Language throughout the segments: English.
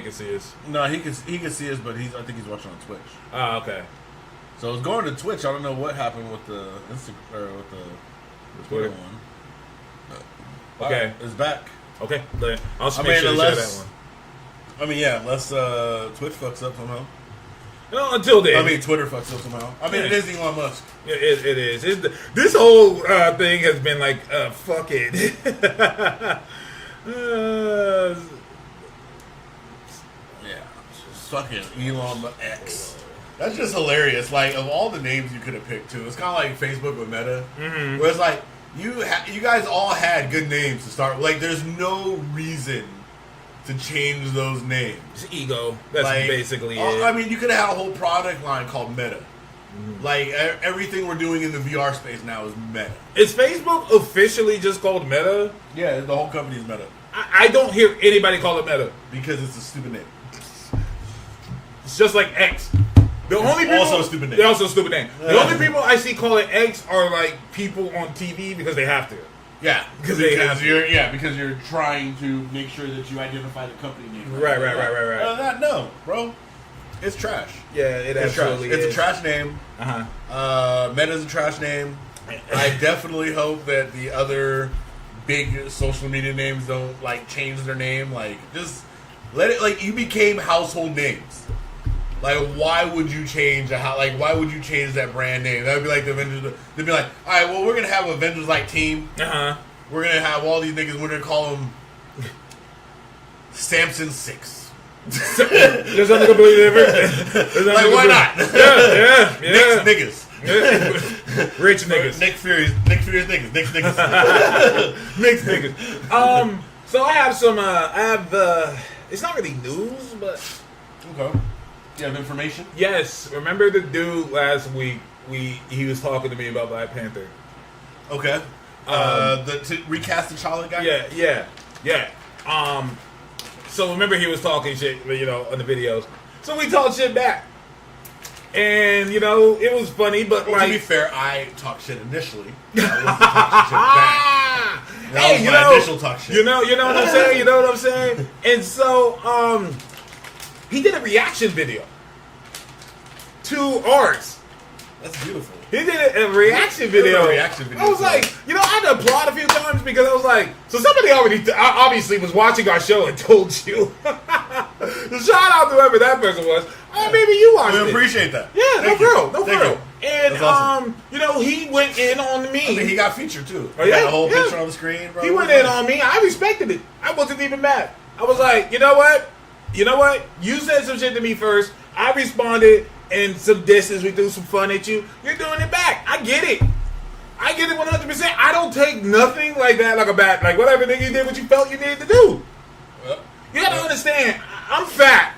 can see us. No, he can see us, but I think he's watching on Twitch. Oh, okay. So it's going to Twitch. I don't know what happened with the Instagram or with the Twitter one. Okay, it's back. Okay, I'll just make sure to share that one. I mean, yeah, unless Twitch fucks up somehow. No, until then. I mean, Twitter fucks up somehow. I mean, it is Elon Musk. It is. This whole thing has been like, fuck it. Yeah, just fucking Elon X. That's just hilarious. Like, of all the names you could have picked, too, it's kind of like Facebook with Meta, where it's like you guys all had good names to start. Like, there's no reason to change those names. It's ego. That's like, basically it. I mean, you could have had a whole product line called Meta. Like, everything we're doing in the VR space now is Meta. Is Facebook officially just called Meta? Yeah, the whole company is Meta. I don't hear anybody call it Meta. Because it's a stupid name. It's just like X. The only people, also a stupid name. They're also a stupid name. The only people I see call it X are like people on TV because they have to. Yeah, because you're trying to make sure that you identify the company name. Right. No, bro, it's trash. Yeah, it's trash. Is. It's a trash name. Meta's a trash name. I definitely hope that the other big social media names don't like change their name. Like, just let it. Like, you became household names. Like, why would you change why would you change that brand name? That would be like the Avengers. They'd be like, all right, well, we're gonna have Avengers-like team. We're gonna have all these niggas. We're gonna call them Samson 6. There's nothing completely different. Like, why not? Yeah. Niggas. Rich niggas. Nick Fury's niggas. Nick's niggas. Nick's niggas. So I have some. It's not really news, but okay. You have information? Yes. Remember the dude last week? He was talking to me about Black Panther. Okay. To recast the T'Challa guy? Yeah. So remember he was talking shit, on the videos. So we talked shit back. And, it was funny, but to be fair, I talked shit initially. I wasn't talking shit back. That was my initial talk shit. You know what I'm saying? You know what I'm saying? And so, he did a reaction video to ours. That's beautiful. He did a reaction video. I was like, I had to applaud a few times because I was like, so somebody already obviously was watching our show and told you. Shout out to whoever that person was. Oh, maybe you watched it. I appreciate that. Yeah, no for real. And, awesome. He went in on me. I mean, he got featured too. Oh, yeah? The whole picture on the screen, bro. He went in on me. I respected it. I wasn't even mad. I was like, you know what? You said some shit to me first. I responded, and some distance. We threw some fun at you. You're doing it back. I get it. 100%. I don't take nothing like that like a bad, like whatever nigga you did what you felt you needed to do. You gotta understand, I'm fat.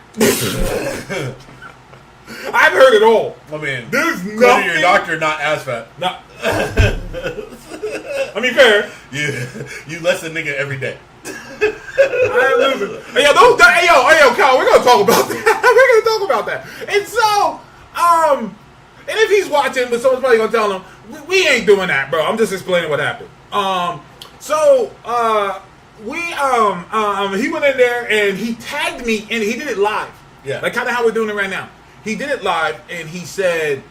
I've heard it all. I mean, there's nothing. Your doctor not as fat. No. I mean, fair. You less than nigga every day. I am losing. Hey, yo, Kyle, we're gonna talk about that. And so, and if he's watching, but someone's probably gonna tell him, we ain't doing that, bro. I'm just explaining what happened. He went in there and he tagged me, and he did it live. Yeah. Like kind of how we're doing it right now. He did it live, and he said,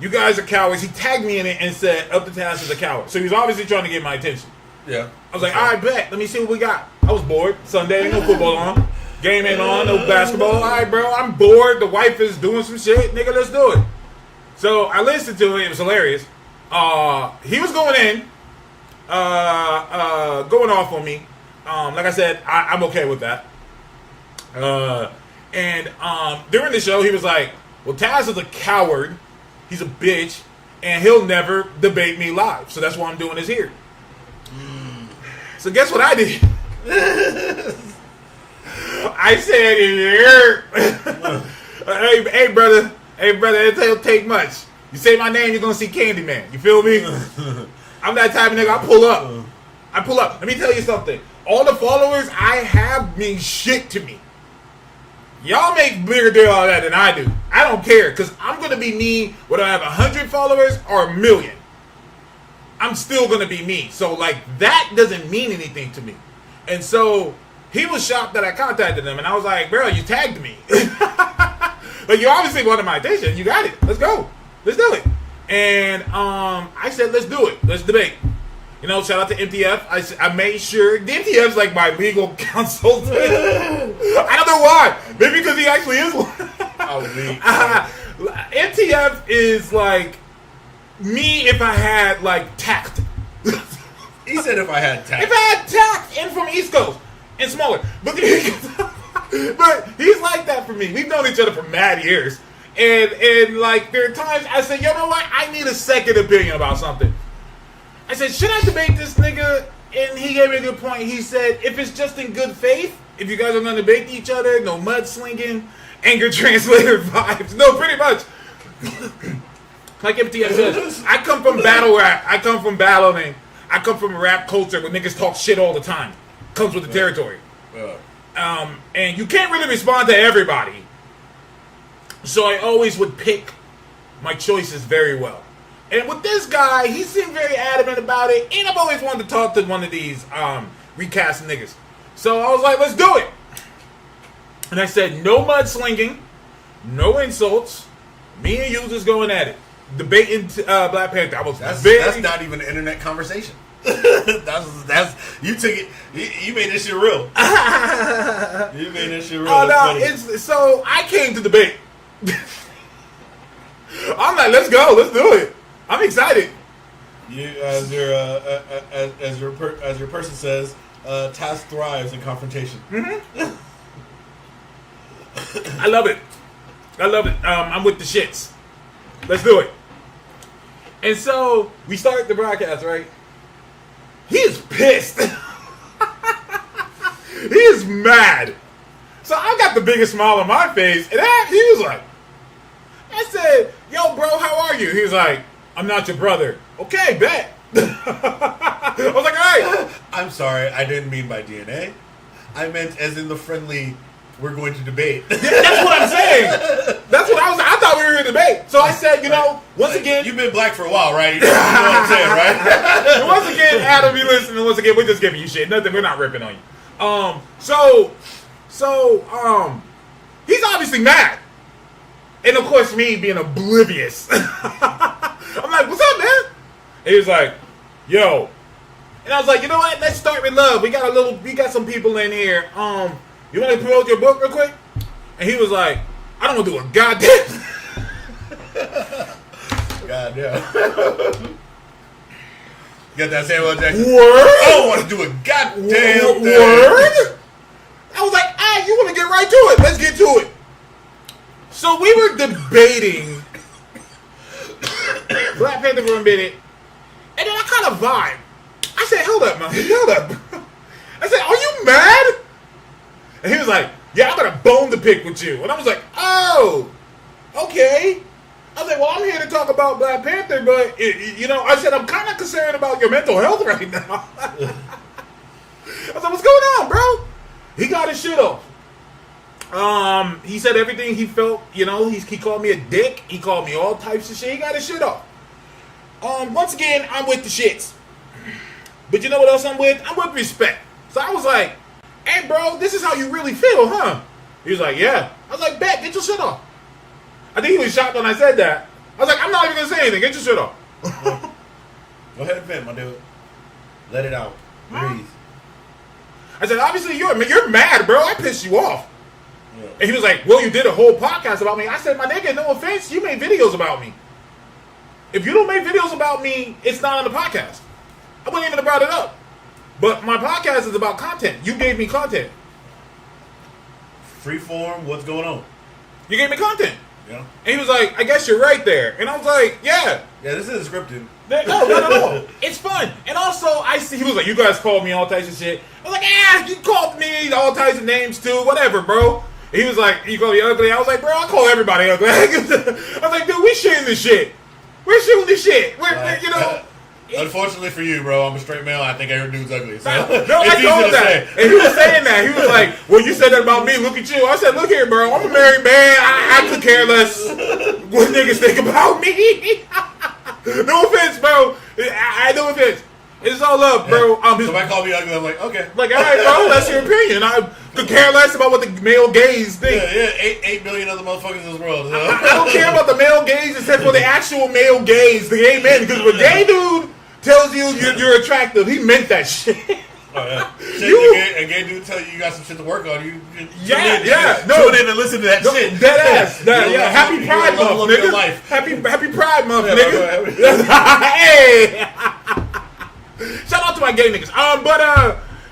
you guys are cowards. He tagged me in it and said, up the task as a coward. So he was obviously trying to get my attention. Yeah. I was like, all right, bet. Let me see what we got. I was bored. Sunday, ain't no football on. Game ain't on, no basketball. All right, bro, I'm bored. The wife is doing some shit. Nigga, let's do it. So I listened to it. It was hilarious. He was going in, going off on me. Like I said, I'm okay with that. And during the show, he was like, well, Taz is a coward. He's a bitch. And he'll never debate me live. So that's why I'm doing this here. So guess what I did? I said, hey brother, it'll take much. You say my name, you're gonna see Candyman. You feel me? I'm that type of nigga. I pull up. Let me tell you something. All the followers I have mean shit to me. Y'all make bigger deal out of that than I do. I don't care, because I'm gonna be me whether I have 100 followers or 1 million. I'm still gonna be me. So like that doesn't mean anything to me. And so he was shocked that I contacted him, and I was like, bro, you tagged me. Like, you obviously wanted my attention. You got it. Let's go. Let's do it. And I said, let's do it. Let's debate. You know, shout out to MTF. I made sure. The MTF's like my legal consultant. I don't know why. Maybe because he actually is one. MTF is like me if I had like tact. He said if I had tact. If I had tact and from East Coast and smaller. But he's like that for me. We've known each other for mad years. And like there are times I said, you know what? I need a second opinion about something. I said, should I debate this nigga? And he gave me a good point. He said, if it's just in good faith, if you guys are going to debate each other, no mudslinging, anger translator vibes. No, pretty much. Like MTF says, I come from battle rap. I come from battling. I come from a rap culture where niggas talk shit all the time. Comes with the territory. And you can't really respond to everybody. So I always would pick my choices very well. And with this guy, he seemed very adamant about it. And I've always wanted to talk to one of these recast niggas. So I was like, let's do it. And I said, no mudslinging, no insults. Me and you just going at it. Debating Black Panther. That's not even an internet conversation. that's you took it. You made this shit real. You made this shit real. Oh no! So I came to debate. I'm like, let's go, let's do it. I'm excited. You, as your person says, task thrives in confrontation. Mm-hmm. I love it. I love it. I'm with the shits. Let's do it. And so we start the broadcast, right? He is pissed. He is mad. So I got the biggest smile on my face, and he was like, I said, yo, bro, how are you? He was like, I'm not your brother. Okay, bet. I was like, all right. I'm sorry, I didn't mean by DNA. I meant as in the friendly, we're going to debate. Yeah, that's what I'm saying. That's what I thought we were in debate. So I said, you know, once again. You've been black for a while, right? You know what I'm saying, right? Once again, Adam, you listening. Once again, we're just giving you shit. Nothing, we're not ripping on you. He's obviously mad. And of course, me being oblivious. I'm like, what's up, man? And he was like, yo. And I was like, you know what? Let's start with love. We got some people in here. You want to promote your book real quick? And he was like, I don't want to do a goddamn. Goddamn. Got that Samuel Jackson? Word? I don't want to do a goddamn thing. Word? I was like, you want to get right to it. Let's get to it. So we were debating Black Panther for a minute, and then I kind of vibe. I said, hold up, man. Hold up. I said, are you mad? And he was like, yeah, I got a bone to pick with you. And I was like, oh, okay. I was like, well, I'm here to talk about Black Panther, but, I said, I'm kind of concerned about your mental health right now. I was like, what's going on, bro? He got his shit off. He said everything he felt, he called me a dick. He called me all types of shit. He got his shit off. Once again, I'm with the shits. But you know what else I'm with? I'm with respect. So I was like, hey, bro, this is how you really feel, huh? He was like, yeah. I was like, bet, get your shit off. I think he was shocked when I said that. I was like, I'm not even going to say anything. Get your shit off. Go ahead and vent, my dude. Let it out. Breathe. I said, obviously, you're mad, bro. I pissed you off. Yeah. And he was like, well, you did a whole podcast about me. I said, my nigga, no offense, you made videos about me. If you don't make videos about me, it's not on the podcast. I wouldn't even have brought it up. But my podcast is about content. You gave me content. Freeform, what's going on? You gave me content. Yeah. And he was like, I guess you're right there. And I was like, yeah. Yeah, this isn't scripted. No, not at all. It's fun. And also, he was like, you guys called me all types of shit. I was like, you called me all types of names too. Whatever, bro. He was like, you call me ugly? I was like, bro, I call everybody ugly. I was like, dude, we shooting this shit. We're shooting this shit. Unfortunately for you, bro, I'm a straight male. I think every dude's ugly. So no, I told him that. And he was saying that. He was like, well, you said that about me. Look at you. I said, look here, bro. I'm a married man. I could care less what niggas think about me. No offense, bro. No offense. It's all up, bro. Somebody called me ugly. I'm like, okay. Like, all right, bro, that's your opinion. I could care less about what the male gays think. Yeah, 8 billion other motherfuckers in this world. So. I don't care about the male gays except for the actual male gays, the gay men. Because if a gay dude tells you you're attractive, he meant that shit. Oh, yeah. Shit, a gay dude tell you got some shit to work on. You tune in and listen to that shit. Dead ass. Happy Pride Month, nigga. Happy Pride Month, nigga. Hey. Shout out to my gay niggas.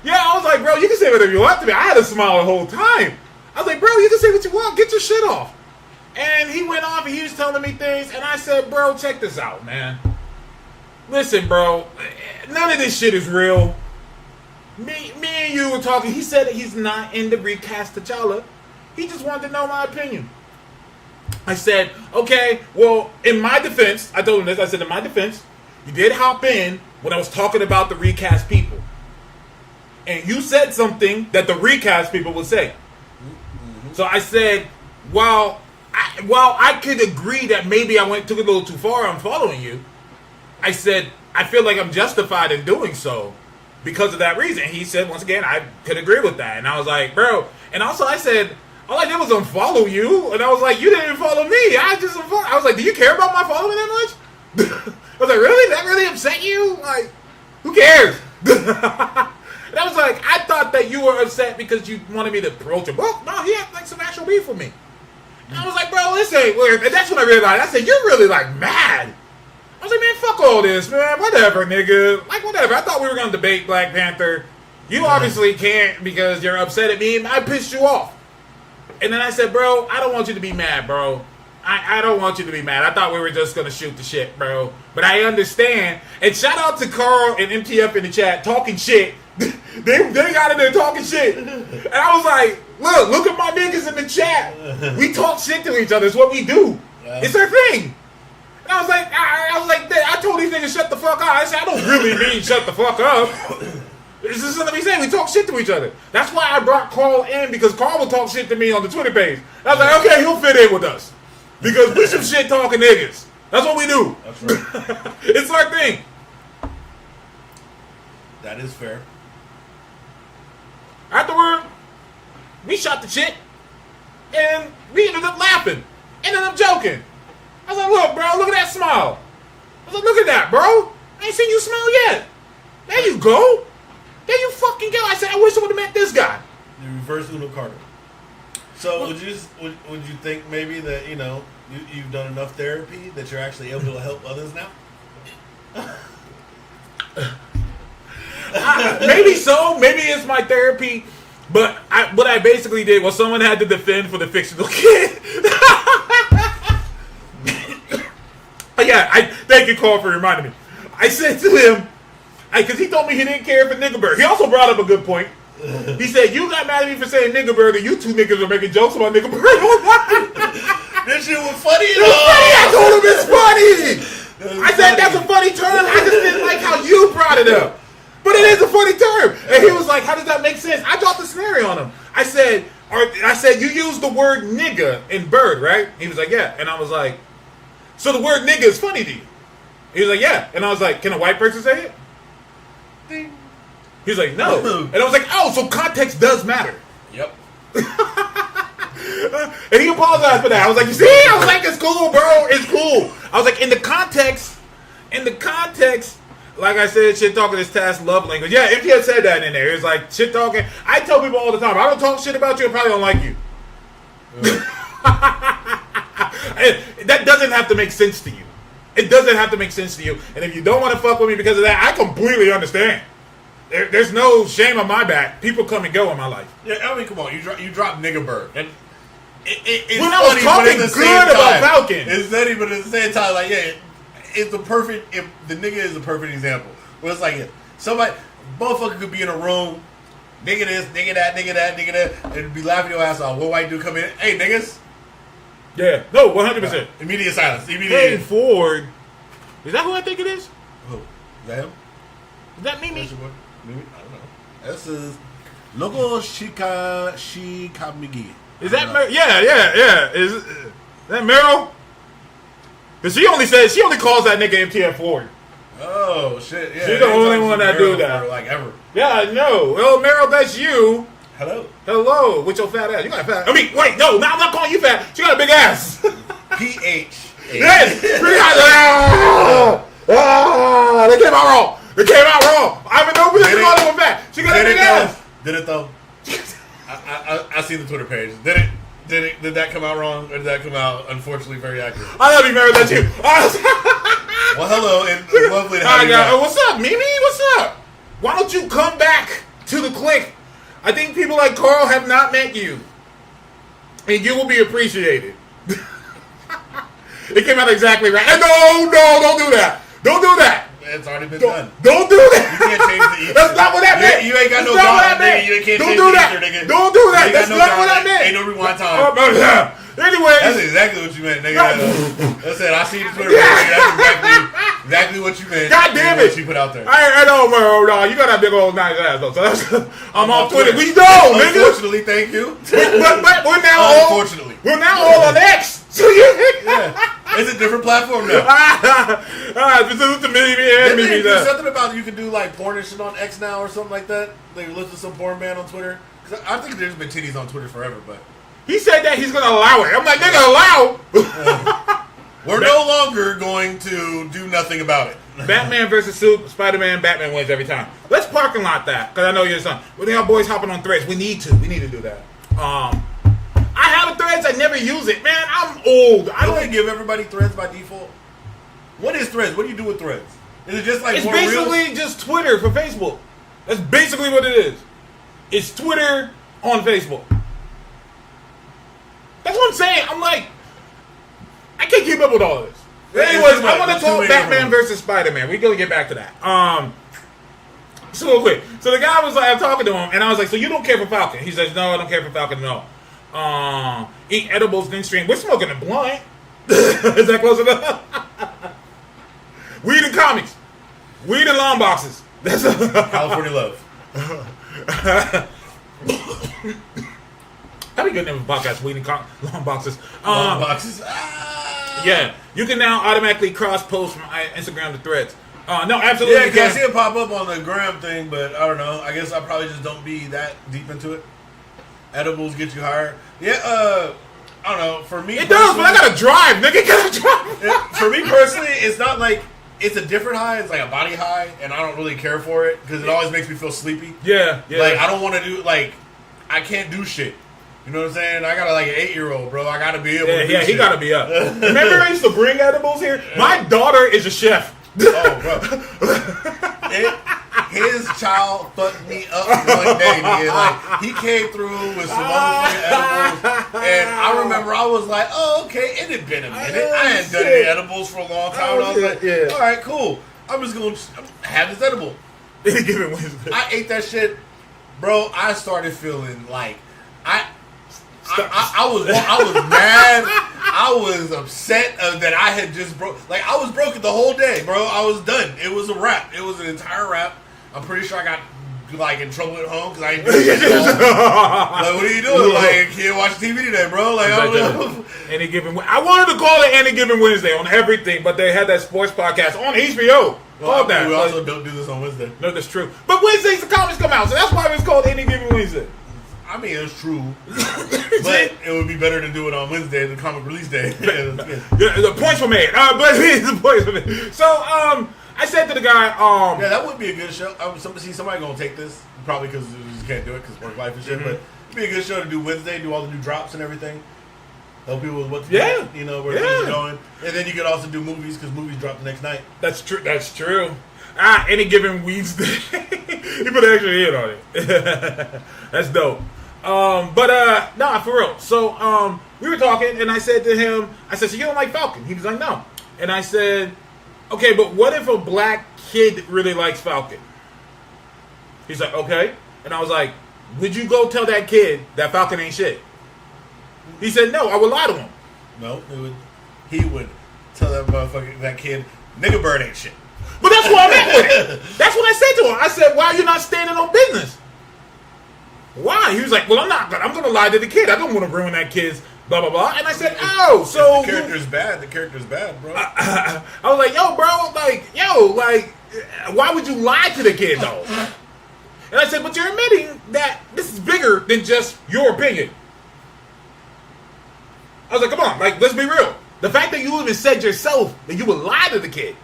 Yeah, I was like, bro, you can say whatever you want to me. I had a smile the whole time. I was like, bro, you can say what you want. Get your shit off. And he went off and he was telling me things, and I said, bro, check this out, man. Listen, bro, none of this shit is real. Me and you were talking. He said that he's not in the recast T'Challa. He just wanted to know my opinion. I said, okay, well, in my defense, I told him this. I said, in my defense, you did hop in when I was talking about the recast people. And you said something that the recast people would say. Mm-hmm. So I said, while I could agree that maybe I took it a little too far on following you, I said, I feel like I'm justified in doing so because of that reason. He said, once again, I could agree with that. And I was like, bro. And also I said, all I did was unfollow you. And I was like, you didn't even follow me. I was like, do you care about my following that much? I was like, really? That really upset you? Like, who cares? And I was like, I thought that you were upset because you wanted me to approach him. Well, no, he had like some actual beef with me. And I was like, bro, this ain't weird. And that's when I realized. I said, you're really like mad. I was like, man, fuck all this, man. Whatever, nigga. Like, whatever. I thought we were going to debate Black Panther. You obviously can't because you're upset at me and I pissed you off. And then I said, bro, I don't want you to be mad, bro. I don't want you to be mad. I thought we were just going to shoot the shit, bro. But I understand. And shout out to Carl and MTF in the chat talking shit. they got in there talking shit. And I was like, look at my niggas in the chat. We talk shit to each other. It's what we do. Yeah. It's our thing. And I was like, I told these niggas shut the fuck up. I said, I don't really mean shut the fuck up. It's just something we say. We talk shit to each other. That's why I brought Carl in, because Carl would talk shit to me on the Twitter page. And I was like, okay, he'll fit in with us. Because we some shit talking niggas. That's what we do. That's right. It's our thing. That is fair. Afterward, we shot the shit, and we ended up laughing. Ended up joking. I was like, look, bro, look at that smile. I was like, look at that, bro. I ain't seen you smile yet. There you go. There you fucking go. I said, I wish I would have met this guy. The reverse Uno Carter. So would you think maybe that, you know, you've done enough therapy that you're actually able to help others now? Maybe so. Maybe it's my therapy. But what I basically did was someone had to defend for the fictional kid. Yeah, thank you, Carl, for reminding me. I said to him, because he told me he didn't care for Nigga Bird. He also brought up a good point. He said, you got mad at me for saying Nigga Bird, and you two niggas are making jokes about Nigga Bird online. This shit was funny. It was funny. I told him it's funny. I said, that's a funny term. I just didn't like how you brought it up. But it is a funny term. And he was like, how does that make sense? I dropped the scenario on him. I said, you used the word nigga in Bird, right? He was like, yeah. And I was like, so the word nigga is funny to you? He was like, yeah. And I was like, can a white person say it? Ding. He was like, no. And I was like, oh, so context does matter. Yep. And he apologized for that. I was like, you see? I was like, it's cool, bro. It's cool. I was like, in the context, like I said, shit talking is Taz love language. Yeah, if he had said that in there, it was like shit talking. I tell people all the time, I don't talk shit about you, I probably don't like you. That doesn't have to make sense to you. It doesn't have to make sense to you. And if you don't want to fuck with me because of that, I completely understand. There's no shame on my back. People come and go in my life. Yeah, I mean, come on. You drop Nigga Bird. And it's when I was talking good about Falcon. It's funny, but at the same time, like, yeah, it's the perfect, if the nigga is a perfect example. Where it's like, somebody, motherfucker could be in a room, nigga this, nigga that, nigga that, nigga that, and be laughing your ass off. One white dude come in, hey, niggas. Yeah, no, 100%. Immediate silence. Hey, Ford. Is that who I think it is? Who? Is that him? Is that Mimi? Mimi? I don't know. This is Logo Shikamigi. Is that yeah. Is that Meryl? Because she only calls that nigga MTF Ford. Oh shit! Yeah, She's the only one that do that. like ever. Yeah, I know. Well, Meryl, that's you. Hello. Hello, with your fat ass. You got a fat. I mean, wait, no, I'm not calling you fat. She got a big ass. PH. Yes, pretty hot. They came out wrong. They came out wrong. I even know because calling her fat. She got a big ass. Did it though? I seen the Twitter page. Did that come out wrong, or did that come out unfortunately very accurate? I love you, Meryl. That's you. Well, hello, and lovely to have you back. What's up, Mimi? What's up? Why don't you come back to the clique? I think people like Carl have not met you, and you will be appreciated. It came out exactly right. No, don't do that. Don't do that. It's already been done. Don't do that. You can't change the ether. That's not what that meant. You ain't got no That's not what God, that meant. nigga. You can't Don't change do the that. ether, nigga. Don't do that. You ain't That's got not no what I God. meant. Ain't no rewind time. Anyway, that's exactly what you meant, nigga. I said I see the Twitter page. That's exactly what you meant. God damn it! What you put out there. I know, bro. No, you got that big old nice ass though. So that's, I'm off Twitter. We know, nigga. Unfortunately, thank you. But we're now Unfortunately, we're now all on X. So yeah, it's a different platform now. This is Mimi. There's something about you can do like porn and shit on X now or something like that. Like listen to some porn man on Twitter. 'Cause I think there's been titties on Twitter forever, but he said that he's gonna allow it. I'm like, nigga, allow. We're no longer going to do nothing about it. Batman versus Spider-Man. Batman wins every time. Let's parking lot that, because I know you're the son. When y'all boys hopping on Threads, we need to do that. I have a Threads. I never use it, man. I'm old. I Don't don't. they give everybody Threads by default? What is Threads? What do you do with Threads? Is it just like It's more basically reels? just Twitter for Facebook. That's basically what it is. It's Twitter on Facebook. That's what I'm saying. I'm like, I can't keep up with all of this. Yeah, Anyways, I want to it's talk too Batman late. versus Spider-Man. We're going to get back to that. So real quick. So the guy was like, I'm talking to him, and I was like, so you don't care for Falcon? He says, no, I don't care for Falcon, no. Eat edibles, then stream. We're smoking a blunt. Is that close enough? Weed and comics. Weed and long boxes. That's California love. That'd be a good name of a podcast. Weed and long boxes. Long boxes. Yeah, you can now automatically cross post from Instagram to Threads. No, absolutely. Yeah, you because I can. see it pop up on the gram thing, but I don't know. I guess I probably just don't be that deep into it. Edibles get you higher. Yeah, I don't know. For me, It does, but I gotta drive, nigga. Gotta drive. for me personally, it's not like it's a different high. It's like a body high, and I don't really care for it because it always makes me feel sleepy. Yeah. Like I don't want to do I can't do shit. You know what I'm saying? I got like an 8-year-old, bro. I gotta be able to do Yeah, he shit. gotta be up. Remember I used to bring edibles here? My daughter is a chef. Oh, bro. His child fucked me up one day, nigga. Like, he came through with some motherfucking edibles, and I remember I was like, oh, okay, it had been a minute. I hadn't done any edibles for a long time, and I was like, all right, cool. I'm just gonna have this edible. Any given Wednesday. I ate that shit, bro. I started feeling like I was mad. I was upset that I had just broke. Like I was broken the whole day, bro. I was done. It was a wrap. It was an entire wrap. I'm pretty sure I got like in trouble at home because I ain't doing shit at all. Like, what are you doing? Like, can't watch TV today, bro. Like, I don't know. Any given. I wanted to call it Any Given Wednesday on everything, but they had that sports podcast on HBO. Well, that. We also don't do this on Wednesday. No, that's true. But Wednesdays the comics come out, so that's why it's called Any Given Wednesday. I mean, it's true, but it would be better to do it on Wednesday, the comic release day. Yeah, the points were made. But the points were made. So, I said to the guy, yeah, that would be a good show. Somebody gonna take this probably because you just can't do it because work life and shit. But it'd be a good show to do Wednesday, do all the new drops and everything. Help people with what to do, you know, where things are going. And then you could also do movies because movies drop the next night. That's true. That's true. Any Given Wednesday. He put an extra hit on it. That's dope. Nah, for real. So, we were talking, and I said to him, so you don't like Falcon? He was like, no. And I said, okay, but what if a black kid really likes Falcon? He's like, okay. And I was like, would you go tell that kid that Falcon ain't shit? He said, no, I would lie to him. No, he would tell that kid, nigga bird ain't shit. But that's what I meant with it. That's what I said to him. I said, why are you not standing on business? Why? He was like, well, I'm not. I'm going to lie to the kid. I don't want to ruin that kid's blah blah blah. And I said, oh, so the character's bad. The character's bad, bro. I was like, yo, bro, like, why would you lie to the kid though? And I said, but you're admitting that this is bigger than just your opinion. I was like, come on, like, let's be real. The fact that you even said yourself that you would lie to the kid,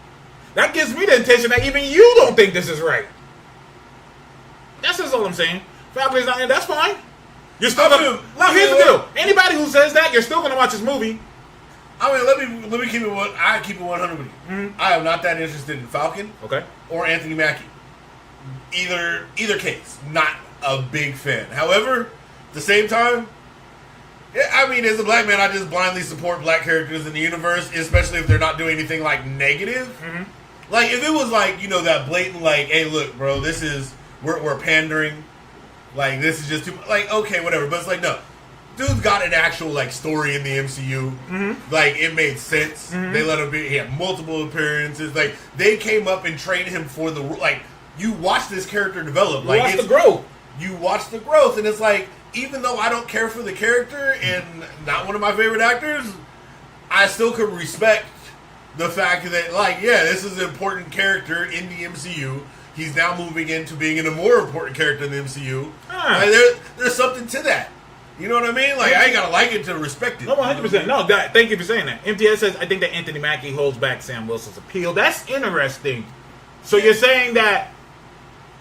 that gives me the intention that even you don't think this is right. That's just all I'm saying. Falcon's not in, that's fine. You're still gonna. Now here's the deal. Anybody who says that, you're still gonna watch this movie. I mean, let me keep it. I keep it 100 with you. Mm-hmm. I am not that interested in Falcon, okay, or Anthony Mackie. Either case, not a big fan. However, at the same time, I mean, as a black man, I just blindly support black characters in the universe, especially if they're not doing anything like negative. Mm-hmm. Like if it was like that blatant like, hey, look, bro, this is we're pandering. Like, this is just too... Like, okay, whatever. But it's like, no. Dude's got an actual, like, story in the MCU. Mm-hmm. Like, it made sense. Mm-hmm. They let him be... He had multiple appearances. Like, they came up and trained him for the... Like, you watch this character develop. You watch the growth. You watch the growth. And it's like, even though I don't care for the character and not one of my favorite actors, I still could respect the fact that, like, yeah, this is an important character in the MCU. He's now moving into being a more important character in the MCU. Like, there's something to that. You know what I mean? Like, I ain't gotta like it to respect it. No, 100%. No, thank you for saying that. MTS says, I think that Anthony Mackie holds back Sam Wilson's appeal. That's interesting. So you're saying that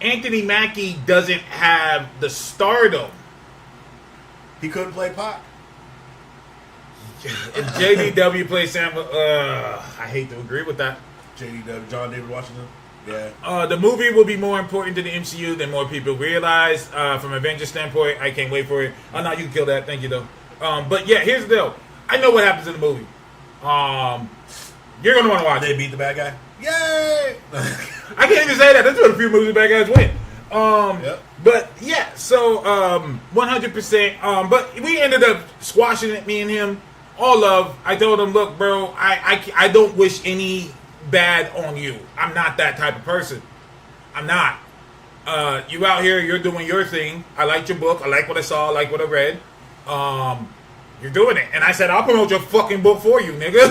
Anthony Mackie doesn't have the stardom. He couldn't play Pac. If JDW plays Sam, I hate to agree with that. JDW, John David Washington. Yeah. The movie will be more important to the MCU than more people realize. From Avengers standpoint, I can't wait for it. Oh, no, you can kill that. Thank you, though. But yeah, here's the deal. I know what happens in the movie. You're going to want to watch it. They beat the bad guy? Yay! I can't even say that. There's been a few movies the bad guys win. Yep. But yeah, so 100%. But we ended up squashing it, me and him. All love. I told him, look, bro, I don't wish any bad on you. I'm not that type of person. I'm not. You out here, you're doing your thing. I liked your book. I like what I saw. I like what I read. You're doing it. And I said, I'll promote your fucking book for you, nigga.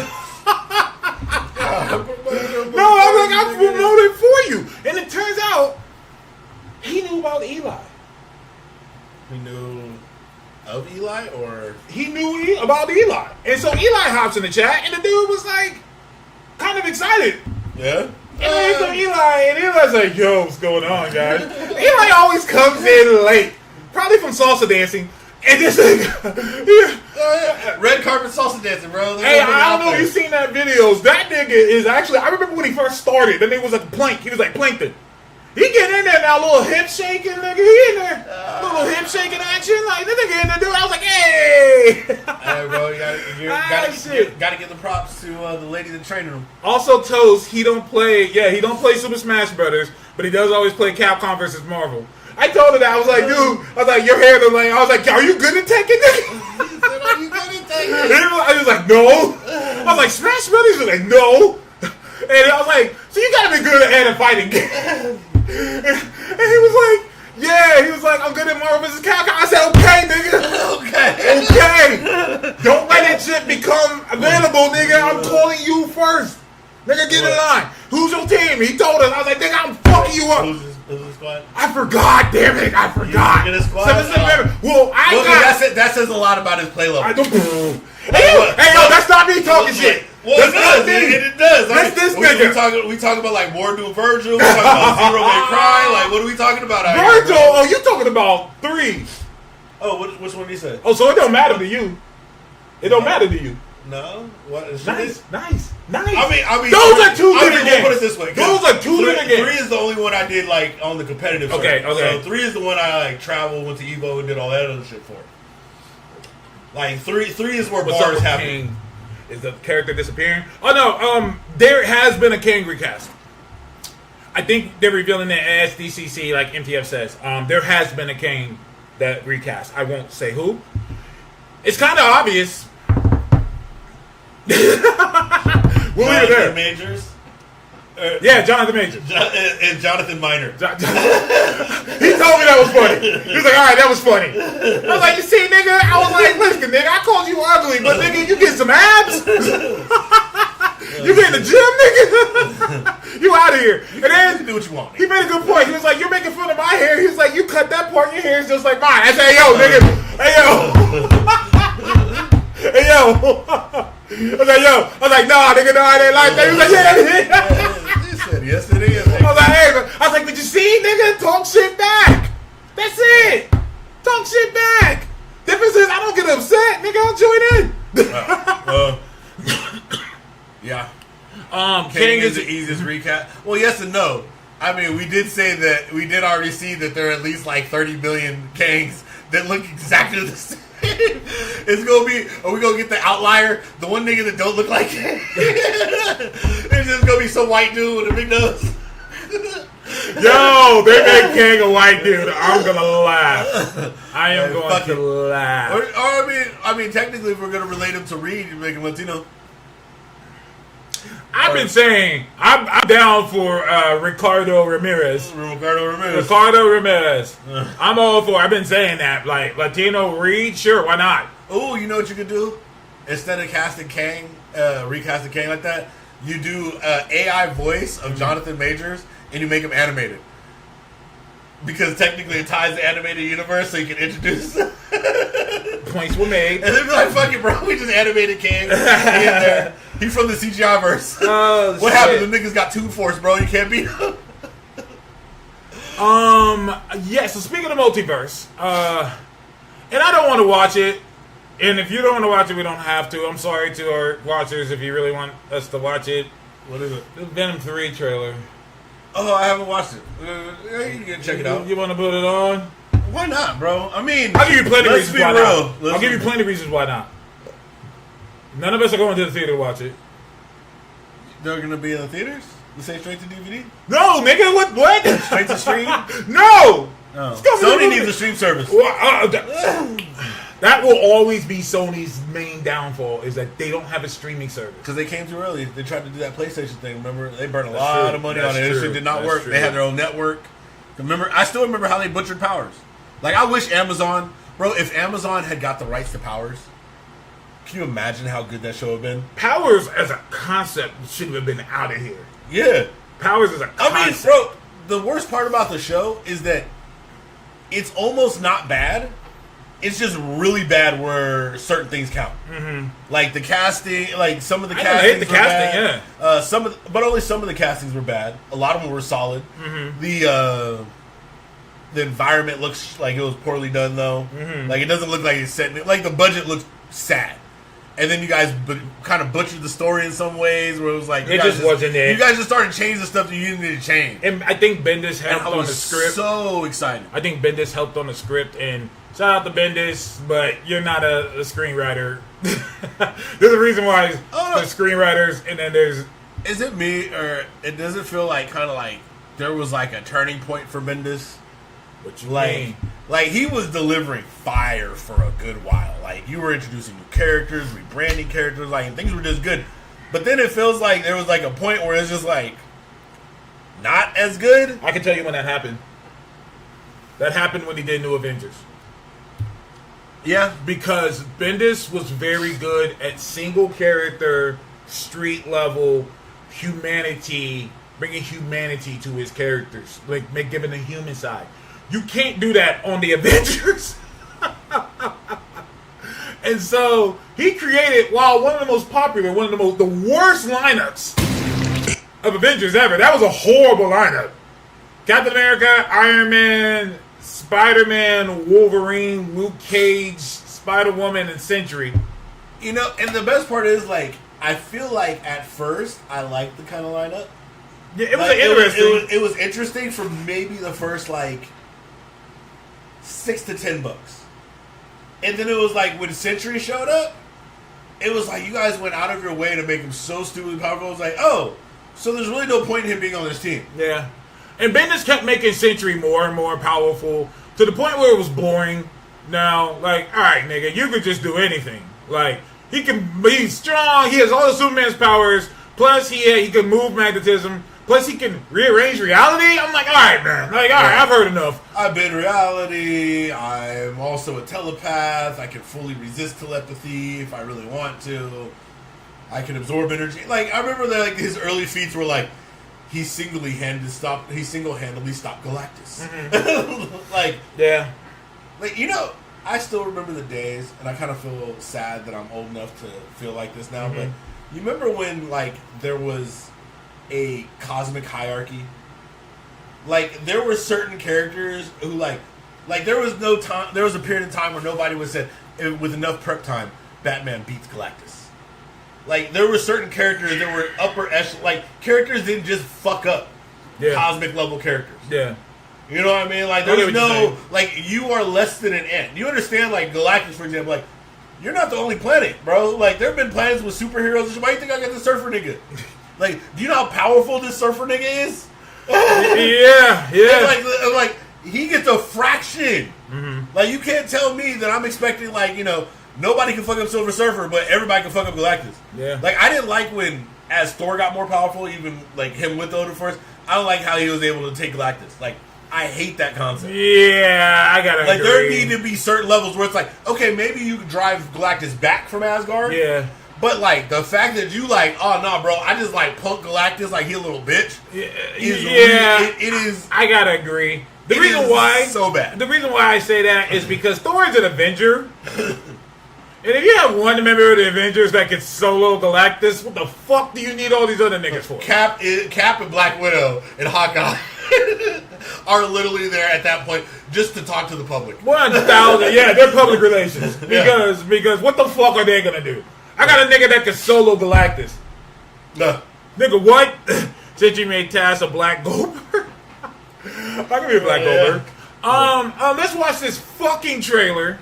No, I'm like, I'll promote it for you. And it turns out, he knew about Eli. He knew of Eli, or? He knew about Eli. And so Eli hops in the chat, and the dude was like, kind of excited. Yeah. And then here comes Eli, and Eli's like, yo, what's going on, guys? Eli always comes in late. Probably from salsa dancing. And this red carpet salsa dancing, bro. Hey, I don't know if you've seen that videos. That nigga is actually, I remember when he first started, the nigga was like Plank. He was like Plankton. He getting in there now, little hip shaking, nigga. He in there, little hip shaking action, like this nigga in there, dude. I was like, hey, hey, bro, you gotta give the props to the lady that trained him. Also, Toast, he don't play Super Smash Brothers, but he does always play Capcom versus Marvel. I told her that. I was like, dude, your hair, I was like, are you good at Tekken, nigga? He said, are you good at Tekken? I was like, no. I was like, Smash Brothers? He was like, no. And I was like, so you gotta be good at fighting games. And he was like, yeah. He was like, I'm good at Marvel vs. Capcom. I said, okay, nigga. Okay. Don't let that shit become available, nigga. I'm calling you first. Nigga, get in line. Who's your team? He told us. I was like, nigga, I'm fucking you up. Who's the squad? I forgot, damn it. I forgot. Well, that says a lot about his play level. I don't. Hey, yo, that's not me talking shit. Well, it does. That's this nigga. We talking about like Mordu Virgil. We talking about Zero May Cry. Like, what are we talking about? Virgil? Oh, you talking about 3? Oh, which one did he say? Oh, so it don't matter to you. It don't matter to you. No. What? Nice. I mean, those are 2 different games. Put it this way. Those are 2 different games. 3 is the only one I did like on the competitive side. Okay. So 3 is the one I like traveled, went to Evo, and did all that other shit for. Like 3 is where bars happen. Is the character disappearing? Oh no, there has been a King recast. I think they're revealing it at SDCC, like MTF says. There has been a King that recast. I won't say who. It's kind of obvious. We'll leave it there. Majors. Yeah, Jonathan Majors. And Jonathan Minor. He told me that was funny. He was like, all right, that was funny. I was like, you see, nigga? I was like, listen, looking, nigga. I called you ugly, but nigga, you get some abs. You get in the gym, nigga. You out of here. And then do what you want. he made a good point. He was like, "You're making fun of my hair." He was like, "You cut that part, your hair is just like mine." I said, "Hey, yo, nigga. Hey, yo." Hey, yo. I was like, "Yo." I was like, "Nah, nigga, no, I didn't like that." He was like, "Yeah." He said, "Yes, it is." I was like, "Hey," I was like, "But you see, nigga, talk shit back. That's it. Talk shit back. Difference is I don't get upset, nigga. I'll join in." Yeah. King is is the easiest recap. Well, yes and no. I mean, we did say that we did already see that there are at least like 30 million Kangs that look exactly the same. It's gonna be, are we gonna get the outlier, the one nigga that don't look like Kang? It's just gonna be some white dude with a big nose. Yo, they make King a white dude. I'm gonna laugh. I am going to laugh. Or I mean, technically, if we're gonna relate him to Reed, you make him Latino. I've been saying I'm down for Ricardo Ramirez. Ricardo Ramirez. I'm all for. I've been saying that, like Latino Reed. Sure, why not? Oh, you know what you could do? Instead of casting Kang, recasting Kang like that, you do AI voice of Jonathan Majors and you make him animated. Because technically it ties the animated universe, so you can introduce. Points were made. And they'd be like, "Fuck it, bro. We just animated Kang. He in there. He's from the CGI verse." Oh, what happened? The niggas got Toon Force, bro. You can't beat him. Yeah, so speaking of multiverse, and I don't want to watch it, and if you don't want to watch it, we don't have to. I'm sorry to our watchers if you really want us to watch it. What is it? The Venom 3 trailer. Oh, I haven't watched it. You can check it out. You want to put it on? Why not, bro? I mean, I'll give you plenty of reasons why not. Let's I'll give you plenty of reasons why not. None of us are going to the theater to watch it. They're going to be in the theaters? The same straight to DVD? No, nigga, what? Straight to stream? No! Oh. Sony needs a stream service. Well, that will always be Sony's main downfall, is that they don't have a streaming service. Because they came too early. They tried to do that PlayStation thing, remember? They burned a lot of money on it. It did not work. They had their own network. Remember? I still remember how they butchered Powers. Like, I wish Amazon... Bro, if Amazon had got the rights to Powers, can you imagine how good that show would have been? Powers as a concept should have been out of here. Yeah. Powers as a concept. I mean, bro, the worst part about the show is that it's almost not bad. It's just really bad where certain things count. Mm-hmm. Like the casting, like some of the castings were bad. Yeah. But only some of the castings were bad. A lot of them were solid. Mm-hmm. The environment looks like it was poorly done, though. Mm-hmm. Like it doesn't look like it's set. Like the budget looks sad. And then you guys kind of butchered the story in some ways, where it was like it just wasn't it. You guys just started changing the stuff that you didn't need to change. And I think Bendis helped on the script. So excited. I think Bendis helped on the script, and shout out to Bendis, but you're not a screenwriter. There's a reason why there's screenwriters, and then there's. Is it me, or it doesn't feel like kind of like there was like a turning point for Bendis? What you mean? Like he was delivering fire for a good while. Like you were introducing new characters, rebranding characters, like things were just good. But then it feels like there was like a point where it's just like not as good. I can tell you when that happened. That happened when he did New Avengers. Yeah, because Bendis was very good at single character, street level humanity, bringing humanity to his characters, like giving the human side. You can't do that on the Avengers. And so he created, one of the most popular, the worst lineups of Avengers ever. That was a horrible lineup. Captain America, Iron Man, Spider-Man, Wolverine, Luke Cage, Spider-Woman, and Sentry. You know, and the best part is, like, I feel like at first I liked the kind of lineup. Yeah, it was interesting. It was interesting for maybe the first, like, 6 to 10 books. And then it was like when Sentry showed up, it was like you guys went out of your way to make him so stupidly powerful. It was like, oh, so there's really no point in him being on this team. Yeah. And Bendis kept making Sentry more and more powerful to the point where it was boring. Now, like, all right, nigga, you could just do anything. Like, he's strong, he has all of Superman's powers, plus he can move magnetism, Plus, he can rearrange reality. I'm like, all right, man. Like, all right, I've heard enough. I bend reality. I'm also a telepath. I can fully resist telepathy if I really want to. I can absorb energy. Like, I remember that like his early feats were like he single-handedly stopped Galactus. Mm-hmm. Like, Yeah. like, you know, I still remember the days, and I kind of feel sad that I'm old enough to feel like this now. Mm-hmm. But you remember when like there was a cosmic hierarchy? Like, there were certain characters who like there was no time. There was a period of time where nobody would said with enough prep time, Batman beats Galactus. Like, there were certain characters that were upper echelon. Like, characters didn't just fuck up. Yeah. Cosmic level characters. Yeah. You know what I mean? Like, I get there's what you're no saying. like you are less than an ant. You understand? Like Galactus, for example. Like, you're not the only planet, bro. Like, there have been planets with superheroes. Why do you think I got the surfer nigga? Like, do you know how powerful this surfer nigga is? Yeah. Yeah. Like he gets a fraction. Mm-hmm. Like, you can't tell me that I'm expecting, like, you know, nobody can fuck up Silver Surfer, but everybody can fuck up Galactus. Yeah. Like, I didn't like when, as Thor got more powerful, even, like, him with Odin first, I don't like how he was able to take Galactus. Like, I hate that concept. Yeah, I gotta Like, agree. there need to be certain levels where it's like, okay, maybe you can drive Galactus back from Asgard. Yeah. But, like, the fact that you, like, oh, no, bro, I just, like, punk Galactus like he a little bitch. Is Yeah. it is... I gotta agree. The It reason is why so bad. The reason why I say that is because Thor is an Avenger. And if you have one member of the Avengers that can solo Galactus, what the fuck do you need all these other niggas for? Cap and Black Widow and Hawkeye are literally there at that point just to talk to the public. 1,000. Yeah, they're public relations. Because what the fuck are they gonna do? I got a nigga that can solo Galactus. No. Nigga, what? Since you made Taz a Black Goldberg? I can be a Black Goldberg. Let's watch this fucking trailer.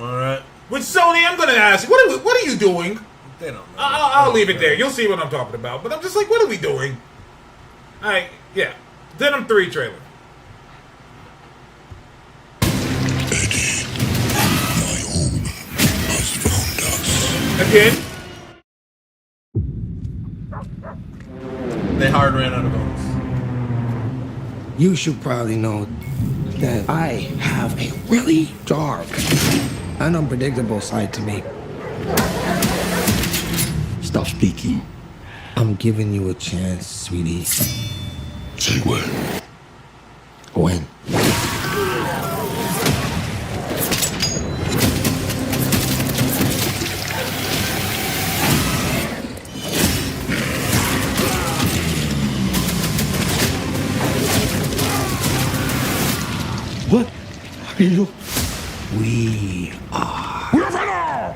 Alright. With Sony, I'm gonna ask you, what are you doing? They don't know. I'll leave it there. You'll see what I'm talking about. But I'm just like, what are we doing? Alright, yeah. Venom 3 trailer. Eddie, my own has found us. Again? They hard ran out of bones. You should probably know that I have a really dark and unpredictable side to me. Stop speaking. I'm giving you a chance, sweetie. Say when. When? What are you? We are. We're Venom!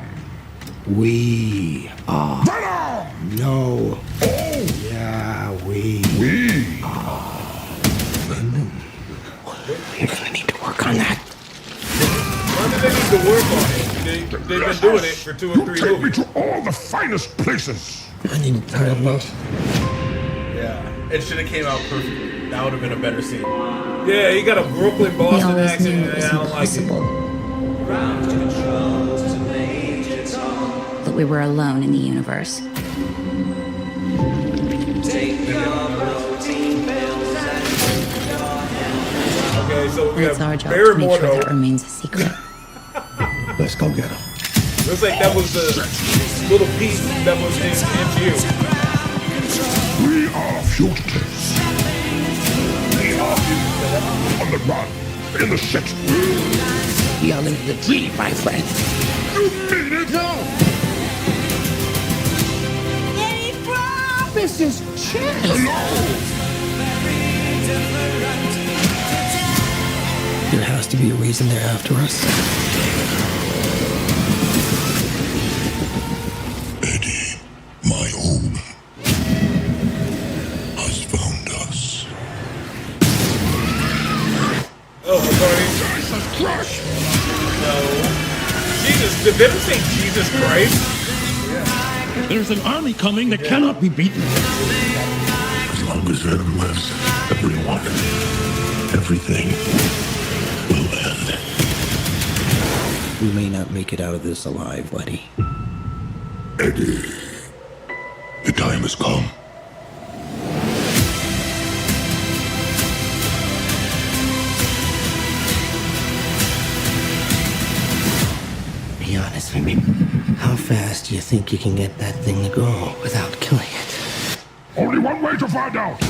We are. Venom! No. Oh! Yeah, we are. Venom. We're gonna need to work on that. Why do they need to work on it? They've been doing it for 2 or 3 Take me movies. to all the finest places. I need to tie them up. Yeah. It should have came out perfectly. That would have been a better scene. Yeah, he got a Brooklyn We Boston always accent. knew it was and I don't like it. impossible. That we were alone in the universe. Okay, so we It's our have job Barry to make sure that Mordo. remains a secret. Let's go get him. Looks like that was the little piece that was in MCU. We are fugitives. We are on the run. In the city. We are living the dream, my friend. You mean it? No! They promised us chance. There has to be a reason they're after us. Eddie, my own, has found us. Oh, sorry. Jesus Christ! Jesus, did they say Jesus Christ? There's an army coming that cannot be beaten. As long as Venom lives, everyone, everything will end. We may not make it out of this alive, buddy. Eddie, the time has come. honest with me. How fast do you think you can get that thing to go without killing it? Only one way to find out.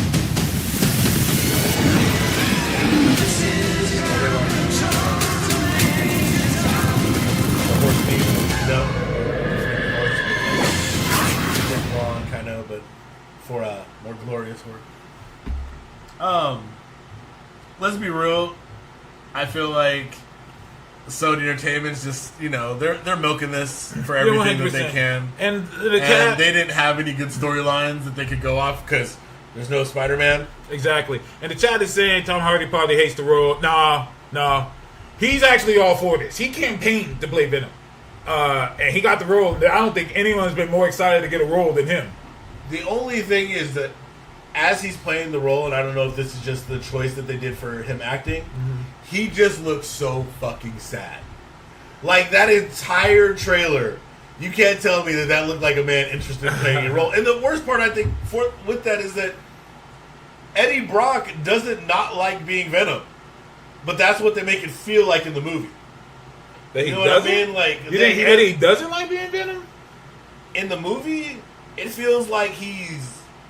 Kind of, but for a more glorious work. Let's be real. I feel like Sony Entertainment's just, they're milking this for everything that they can. And they didn't have any good storylines that they could go off because there's no Spider-Man. Exactly. And the chat is saying Tom Hardy probably hates the role. Nah. He's actually all for this. He campaigned to play Venom. And he got the role. I don't think anyone's been more excited to get a role than him. The only thing is that as he's playing the role, and I don't know if this is just the choice that they did for him acting, he just looks so fucking sad. Like, that entire trailer, you can't tell me that looked like a man interested in playing a role. And the worst part, I think, with that is that Eddie Brock doesn't not like being Venom. But that's what they make it feel like in the movie. That he You know doesn't? what I mean? Like, You think Eddie doesn't like being Venom? in the movie, it feels like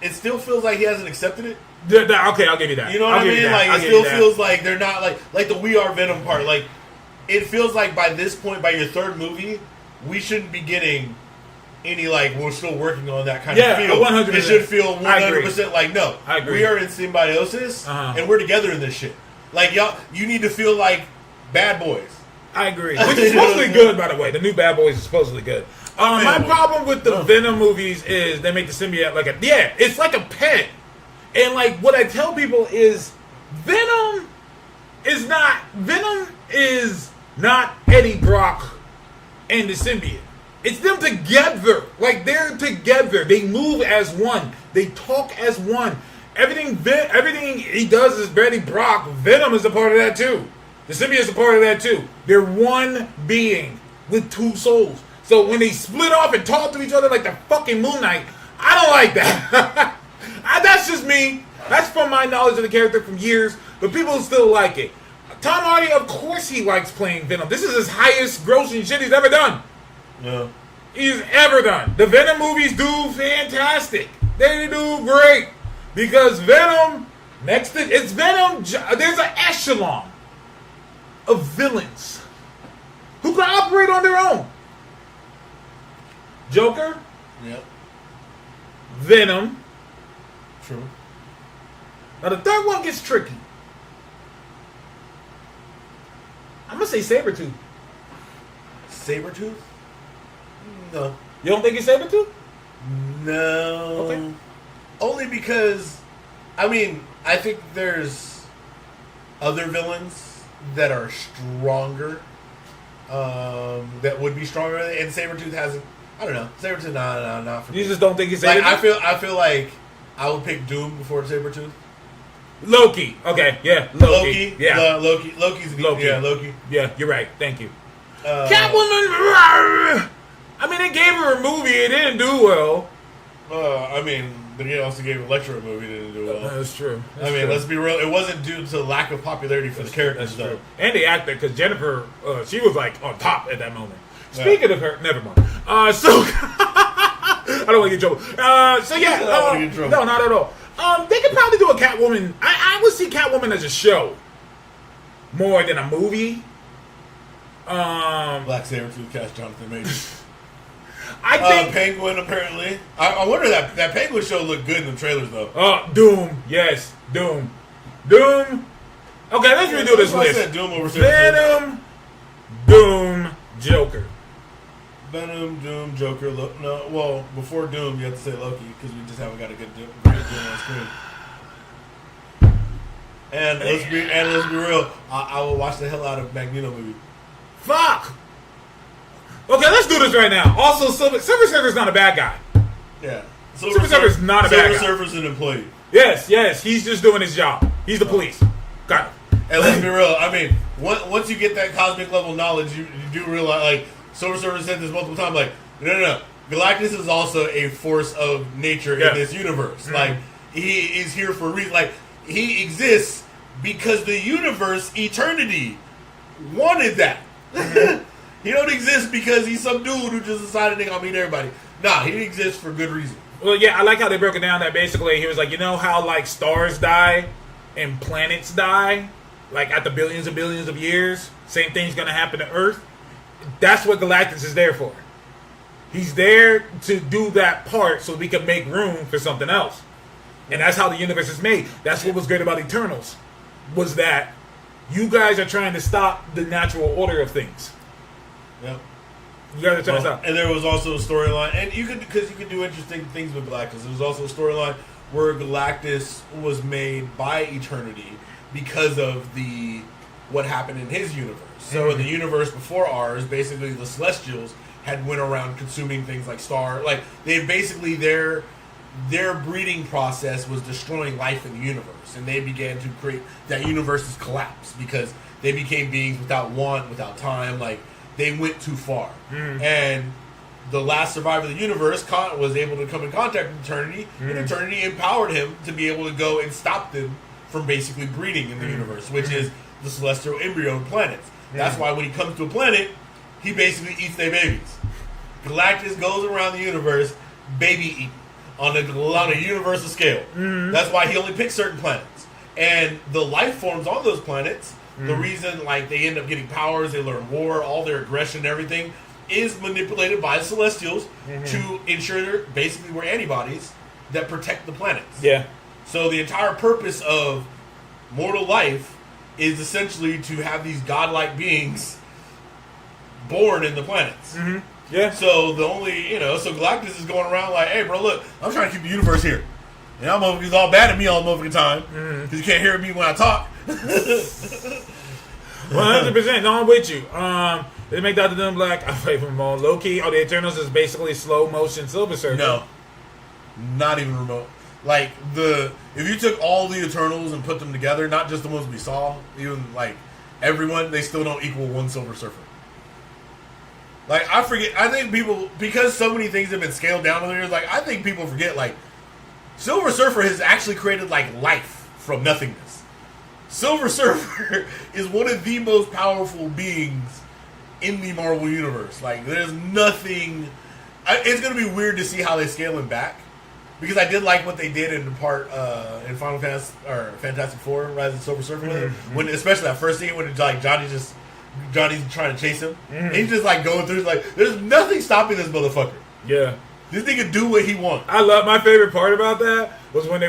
it still feels like he hasn't accepted it. Okay, I'll give you that. You know what I'll I give you mean? that. Like, I'll it give still you that. feels like they're not like the We Are Venom part. Like, it feels like by this point, by your third movie, we shouldn't be getting any, like, we're still working on that kind of feel. 100%. It should feel 100% like, no, I agree. we are in symbiosis, and we're together in this shit. Like, y'all, you need to feel like Bad Boys. I agree. Which is supposedly good, by the way. The new Bad Boys is supposedly good. My problem with the Venom movies is they make the symbiote like it's like a pet. And like what I tell people is Venom is not Eddie Brock and the symbiote. It's them together. Like, they're together. They move as one. They talk as one. Everything he does is Eddie Brock. Venom is a part of that too. The symbiote is a part of that too. They're one being with two souls. So when they split off and talk to each other like the fucking Moon Knight, I don't like that. That's just me. That's from my knowledge of the character from years, but people still like it. Tom Hardy, of course he likes playing Venom. This is his highest grossing shit he's ever done. Yeah. He's ever done. The Venom movies do fantastic. They do great. Because Venom, it's Venom, there's an echelon of villains who can operate on their own. Joker, Yep. Venom. True. Now the third one gets tricky. I'm going to say Sabretooth. Sabretooth? No. You don't think it's Sabretooth? No. Okay. Only because, I think there's other villains that are stronger, that would be stronger, and Sabretooth hasn't. I don't know. Sabretooth, not for me. You just don't think it's Like, Sabretooth? I feel like I would pick Doom before Sabretooth. Loki. Okay, yeah. Loki. Yeah. Loki's Loki. Yeah, Loki. Yeah, you're right. Thank you. Catwoman. They gave her a movie. It didn't do well. They also gave Elektra a movie that didn't do well. That's true. Let's be real. It wasn't due to lack of popularity for the characters, That's though. true. And the actor, because Jennifer, she was like on top at that moment. Speaking of her, never mind. I don't want to get in trouble. I don't wanna get in trouble. No, not at all. They could probably do a Catwoman. I would see Catwoman as a show more than a movie. Black Sabretooth cast Jonathan Majors. I think Penguin, apparently. I wonder that Penguin show looked good in the trailers, though. Doom. Yes, Doom. Okay, let's redo this That's why I list. said Doom over Sabretooth. Venom, Doom, Joker. Venom, Doom, Joker. Before Doom, you have to say Loki because we just haven't got a good Doom on screen. And let's be real. I will watch the hell out of Magneto movie. Fuck. Okay, let's do this right now. Also, Silver Surfer's not a bad guy. Yeah, Silver Surfer's not a bad guy. Silver Surfer's an employee. Yes, he's just doing his job. He's the police. Got it. And let's be real. Once you get that cosmic level knowledge, you do realize, like, Silver Surfer said this multiple times, like, no. Galactus is also a force of nature in this universe. Mm-hmm. Like, he is here for a reason. Like, he exists because the universe, eternity, wanted that. He don't exist because he's some dude who just decided they gonna meet everybody. Nah, he exists for good reason. Well, yeah, I like how they broke it down that basically he was like, you know how like stars die and planets die, like after billions and billions of years, same thing's gonna happen to Earth. That's what Galactus is there for. He's there to do that part so we can make room for something else. And that's how the universe is made. That's what was great about Eternals, was that you guys are trying to stop the natural order of things. Yep. You guys are trying to stop. And there was also a storyline, and you could do interesting things with Galactus. There was also a storyline where Galactus was made by Eternity because of what happened in his universe. So in the universe before ours, basically the Celestials had went around consuming things like like they basically their breeding process was destroying life in the universe, and they began to create that universe's collapse because they became beings without want, without time, like they went too far. And the last survivor of the universe was able to come in contact with Eternity, and Eternity empowered him to be able to go and stop them from basically breeding in the universe, which is the celestial embryo planets. That's why when he comes to a planet, he basically eats their babies. Galactus goes around the universe baby eating on a universal scale. That's why he only picks certain planets. And the life forms on those planets, the reason like they end up getting powers, they learn war, all their aggression and everything, is manipulated by the Celestials to ensure basically we're antibodies that protect the planets. Yeah. So the entire purpose of mortal life is essentially to have these godlike beings born in the planets. Yeah. So the only, so Galactus is going around like, hey, bro, look, I'm trying to keep the universe here. And y'all motherfuckers all bad at me all the time because you can't hear me when I talk. 100%. No, I'm with you. They make Dr. Doom Black. I play from Loki. Oh, the Eternals is basically slow motion Silver Surfer. No, not even remote. Like if you took all the Eternals and put them together, not just the ones we saw, even like everyone, they still don't equal one Silver Surfer. Like I think people, because so many things have been scaled down over the years, like I think people forget like Silver Surfer has actually created like life from nothingness. Silver Surfer is one of the most powerful beings in the Marvel universe. Like there's nothing. It's gonna be weird to see how they scale him back. Because I did like what they did in the part in Final Fantasy or Fantastic Four, Rise of the Silver Surfer, when especially that first scene when like Johnny's trying to chase him, and he's just like going through. Like, there's nothing stopping this motherfucker. Yeah, this nigga do what he wants. I love. My favorite part about that was when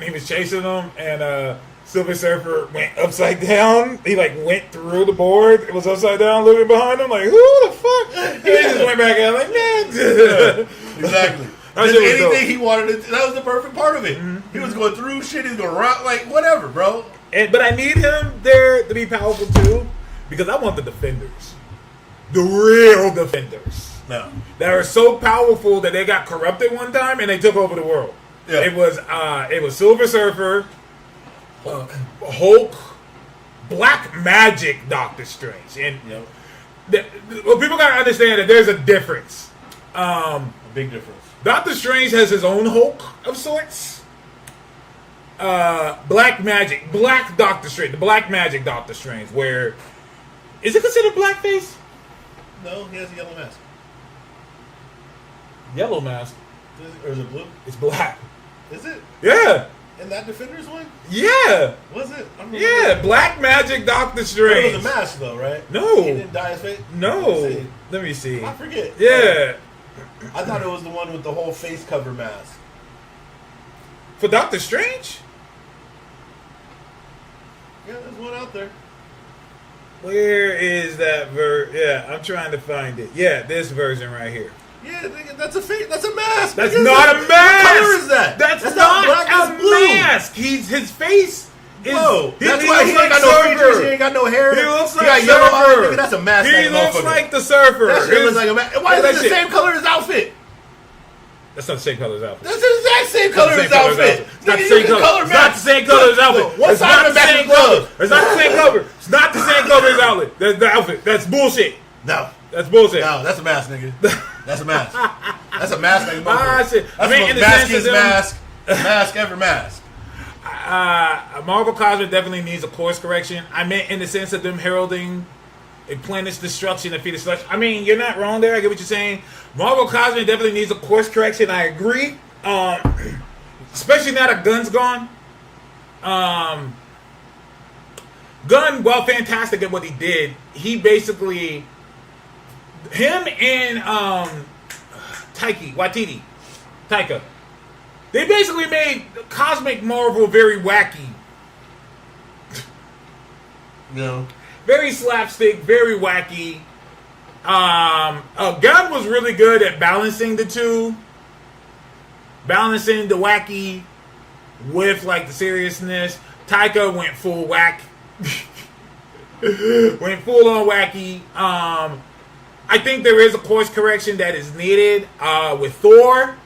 he was chasing them and Silver Surfer went upside down. He like went through the board. It was upside down, looking behind him like, who the fuck? He just went back out like, man. Exactly. Just anything he wanted to, that was the perfect part of it. He was going through shit, he was going around, like, whatever, bro. But I need him there to be powerful too, because I want the Defenders. The real Defenders. No. That are so powerful that they got corrupted one time and they took over the world. Yeah. It was Silver Surfer, Hulk, Black Magic, Doctor Strange. And people gotta understand that there's a difference. A big difference. Doctor Strange has his own Hulk of sorts. Black Magic, Black Doctor Strange, the Black Magic Doctor Strange, where is it considered blackface? No, he has a yellow mask. Yellow mask. Or is it blue? It's black. Is it? Yeah. In that Defenders one? Yeah. Was it? Yeah, Black Magic Doctor Strange. It was a mask though, right? No. He didn't dye his face? No. Let me see. I forget. Yeah. I thought it was the one with the whole face cover mask. For Doctor Strange? Yeah, there's one out there. Where is that Yeah, I'm trying to find it. Yeah, this version right here. Yeah, nigga, that's a face. That's a mask. That's nigga. not a mask. What color is that? That's not not black. That's a blue. mask. His face is. Whoa, that's he why he looks ain't like got no Surfer. features. He ain't got no hair. He looks He like got yellow eyes. Surfer. Nigga, that's a mask. He looks like the Surfer. That shit looks like a mask. Why is that it the shit- same color as his outfit? That's not the same color as outfit. That's the exact same color as his outfit. It's not the Nigga, same you can color. It's not the same color as outfit. Look, what It's side not of the the same back color. glove? It's not the same color. It's not the same color as outfit. That's the outfit. That's bullshit. No. That's bullshit. No, that's a mask, nigga. That's a mask. That's a mask, nigga. Ah, shit. That's I mean, the in most the sense of maskiest them- mask ever mask. Marvel Cosmic definitely needs a course correction. I meant in the sense of them heralding replenish destruction, defeat destruction. I mean, you're not wrong there. I get what you're saying. Marvel Cosmic definitely needs a course correction. I agree. Especially now that Gunn's gone. Gunn, while fantastic at what he did, he basically, him and Taika, they basically made Cosmic Marvel very wacky. No. Very slapstick, very wacky. Gunn was really good at balancing the two. Balancing the wacky with like the seriousness. Taika went full whack. Went full on wacky. I think there is a course correction that is needed with Thor.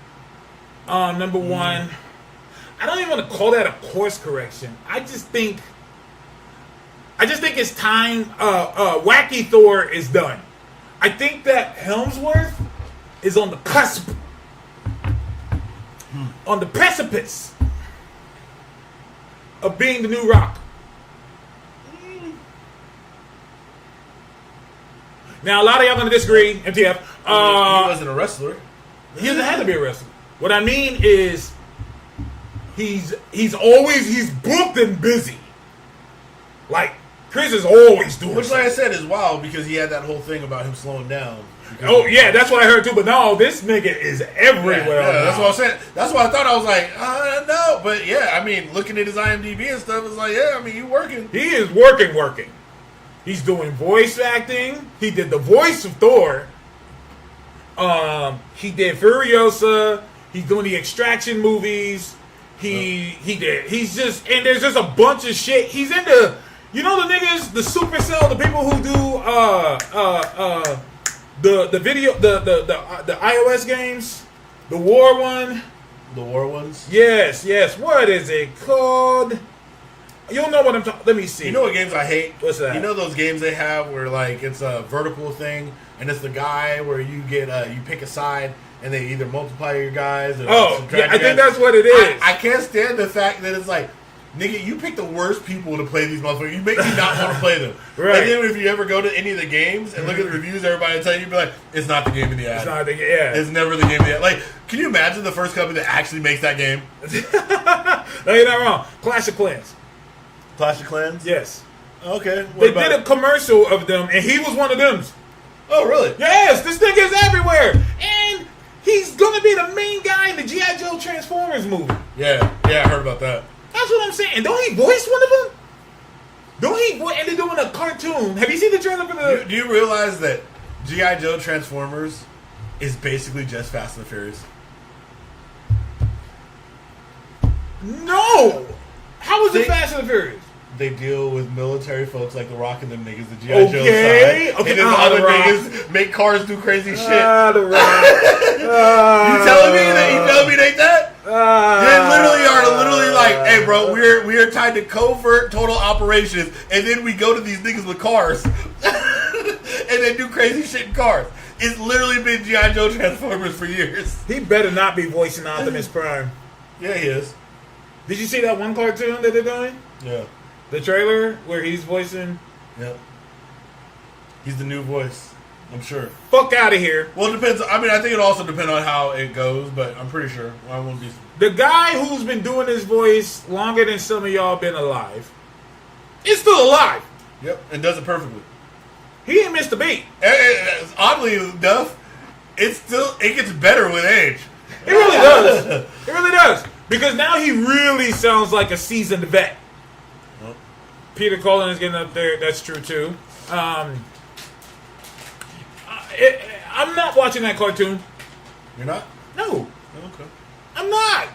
Number one. I don't even want to call that a course correction. I just think it's time. Wacky Thor is done. I think that Hemsworth is on the cusp, on the precipice of being the new Rock. Now, a lot of y'all gonna disagree. MTF. He wasn't a wrestler. He doesn't have to be a wrestler. What I mean is, he's booked and busy. Like, Chris is always doing Which, something. like I said, is wild because he had that whole thing about him slowing down. Oh yeah, that's what I heard too. But no, this nigga is everywhere. Yeah, now. that's what I'm saying. That's what I thought. I was like, no, but yeah, I mean, looking at his IMDb and stuff, it's like, yeah, I mean, you working. He is working. He's doing voice acting. He did the voice of Thor. He did Furiosa. He's doing the Extraction movies. He did. He's just, and there's just a bunch of shit. He's into, you know, the niggas, the Supercell, the people who do the video, the iOS games, the War one. The War ones. Yes. What is it called? You'll know what I'm talking. Let me see. You know what games I hate? What's that? You know those games they have where like it's a vertical thing, and it's the guy where you get you pick a side, and they either multiply your guys or subtract yeah, I your think guys. that's what it is. I can't stand the fact that it's like, nigga, you pick the worst people to play these motherfuckers. You make me not want to play them. Right. And then if you ever go to any of the games and look at the reviews, everybody will tell you, be like, it's not the game of the ad. It's not the yeah. It's never the game of the ad. Like, can you imagine the first company that actually makes that game? No, you're not wrong. Clash of Clans. Clash of Clans? Yes. Okay. What They about did a commercial of them, and he was one of them. Oh, really? Yes, this nigga is everywhere. And he's going to be the main guy in the G.I. Joe Transformers movie. Yeah, I heard about that. That's what I'm saying. And don't he voice one of them? And they're doing a cartoon. Have you seen the trailer for the... Do you realize that G.I. Joe Transformers is basically just Fast and the Furious? No! How is it They- Fast and the Furious? They deal with military folks like The Rock and them niggas, the G.I. Joe Okay. side. Okay, And then the The other Rock. niggas make cars do crazy shit. The Rock. You telling me it ain't that? They literally are like, hey bro, we are tied to covert total operations, and then we go to these niggas with cars, and they do crazy shit in cars. It's literally been G.I. Joe Transformers for years. He better not be voicing Optimus Prime. Yeah, he is. Did you see that one cartoon that they're doing? Yeah. The trailer where he's voicing... Yep. He's the new voice, I'm sure. Fuck out of here. Well, it depends. I mean, I think it also depends on how it goes, but I'm pretty sure. I won't be. The guy who's been doing his voice longer than some of y'all been alive is still alive. Yep, and does it perfectly. He ain't missed a beat. Oddly enough, it gets better with age. It really does. It really does. Because now he really sounds like a seasoned vet. Well. Peter Cullen is getting up there. That's true too. I'm not watching that cartoon. You're not? No, Okay. I'm not.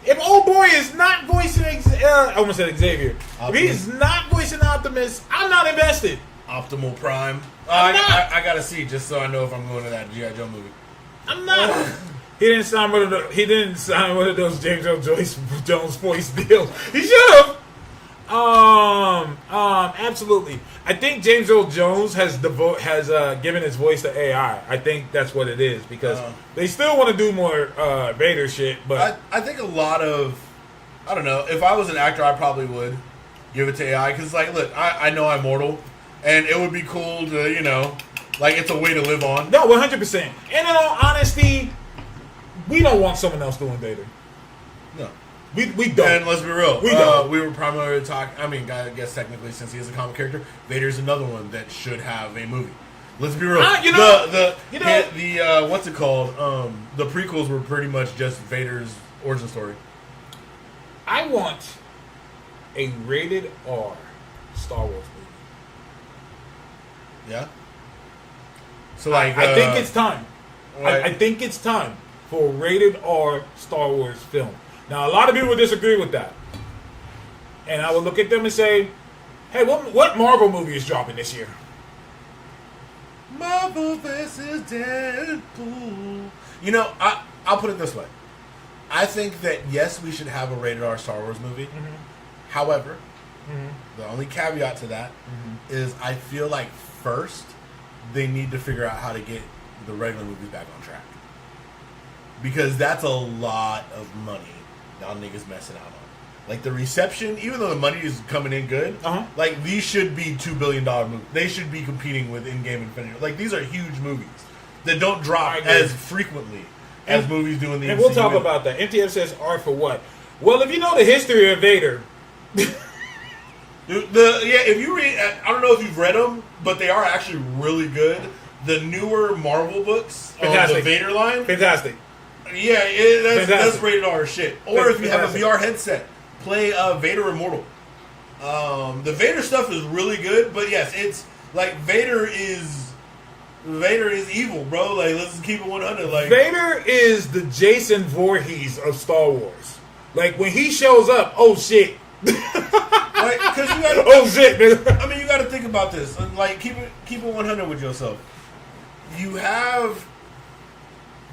If old boy is not voicing, I almost said Xavier. If he's not voicing Optimus, I'm not invested. Optimal Prime. I'm not. I gotta see just so I know if I'm going to that G.I. Joe movie. I'm not. He didn't sign one of those James Earl Jones voice deals. He should have. Absolutely. I think James Earl Jones has given his voice to AI. I think that's what it is because they still want to do more Vader shit. But I think a lot of, I don't know, if I was an actor, I probably would give it to AI because, like, look, I know I'm mortal, and it would be cool to, you know, like it's a way to live on. No, 100%. And in all honesty, we don't want someone else doing Vader. No. We don't. And let's be real. We don't. We were primarily talking. I mean, I guess technically, since he is a comic character, Vader's another one that should have a movie. Let's be real. The what's it called? The prequels were pretty much just Vader's origin story. I want a rated R Star Wars movie. Yeah. So like, I think it's time. Right. I think it's time for a rated R Star Wars film. Now, a lot of people would disagree with that, and I would look at them and say, "Hey, what Marvel movie is dropping this year?" Marvel vs. Deadpool. You know, I'll put it this way. I think that, yes, we should have a rated R Star Wars movie. Mm-hmm. However, the only caveat to that is I feel like first they need to figure out how to get the regular movies back on track. Because that's a lot of money y'all niggas messing out on. Like, the reception, even though the money is coming in good, like, these should be $2 billion movies. They should be competing with Endgame Infinity. Like, these are huge movies that don't drop as frequently as movies do in the And MCU. we'll talk about that. MTF says R for what? Well, if you know the history of Vader... if you read... I don't know if you've read them, but they are actually really good. The newer Marvel books on the Vader line... Fantastic. Yeah, that's rated R shit. Or if you have a VR headset, play Vader Immortal. The Vader stuff is really good, but yes, it's like Vader is evil, bro. Like, let's just keep it 100. Like, Vader is the Jason Voorhees of Star Wars. Like, when he shows up, oh shit. like, because you got oh shit, man. I mean, you got to think about this. And, like, keep it 100 with yourself. You have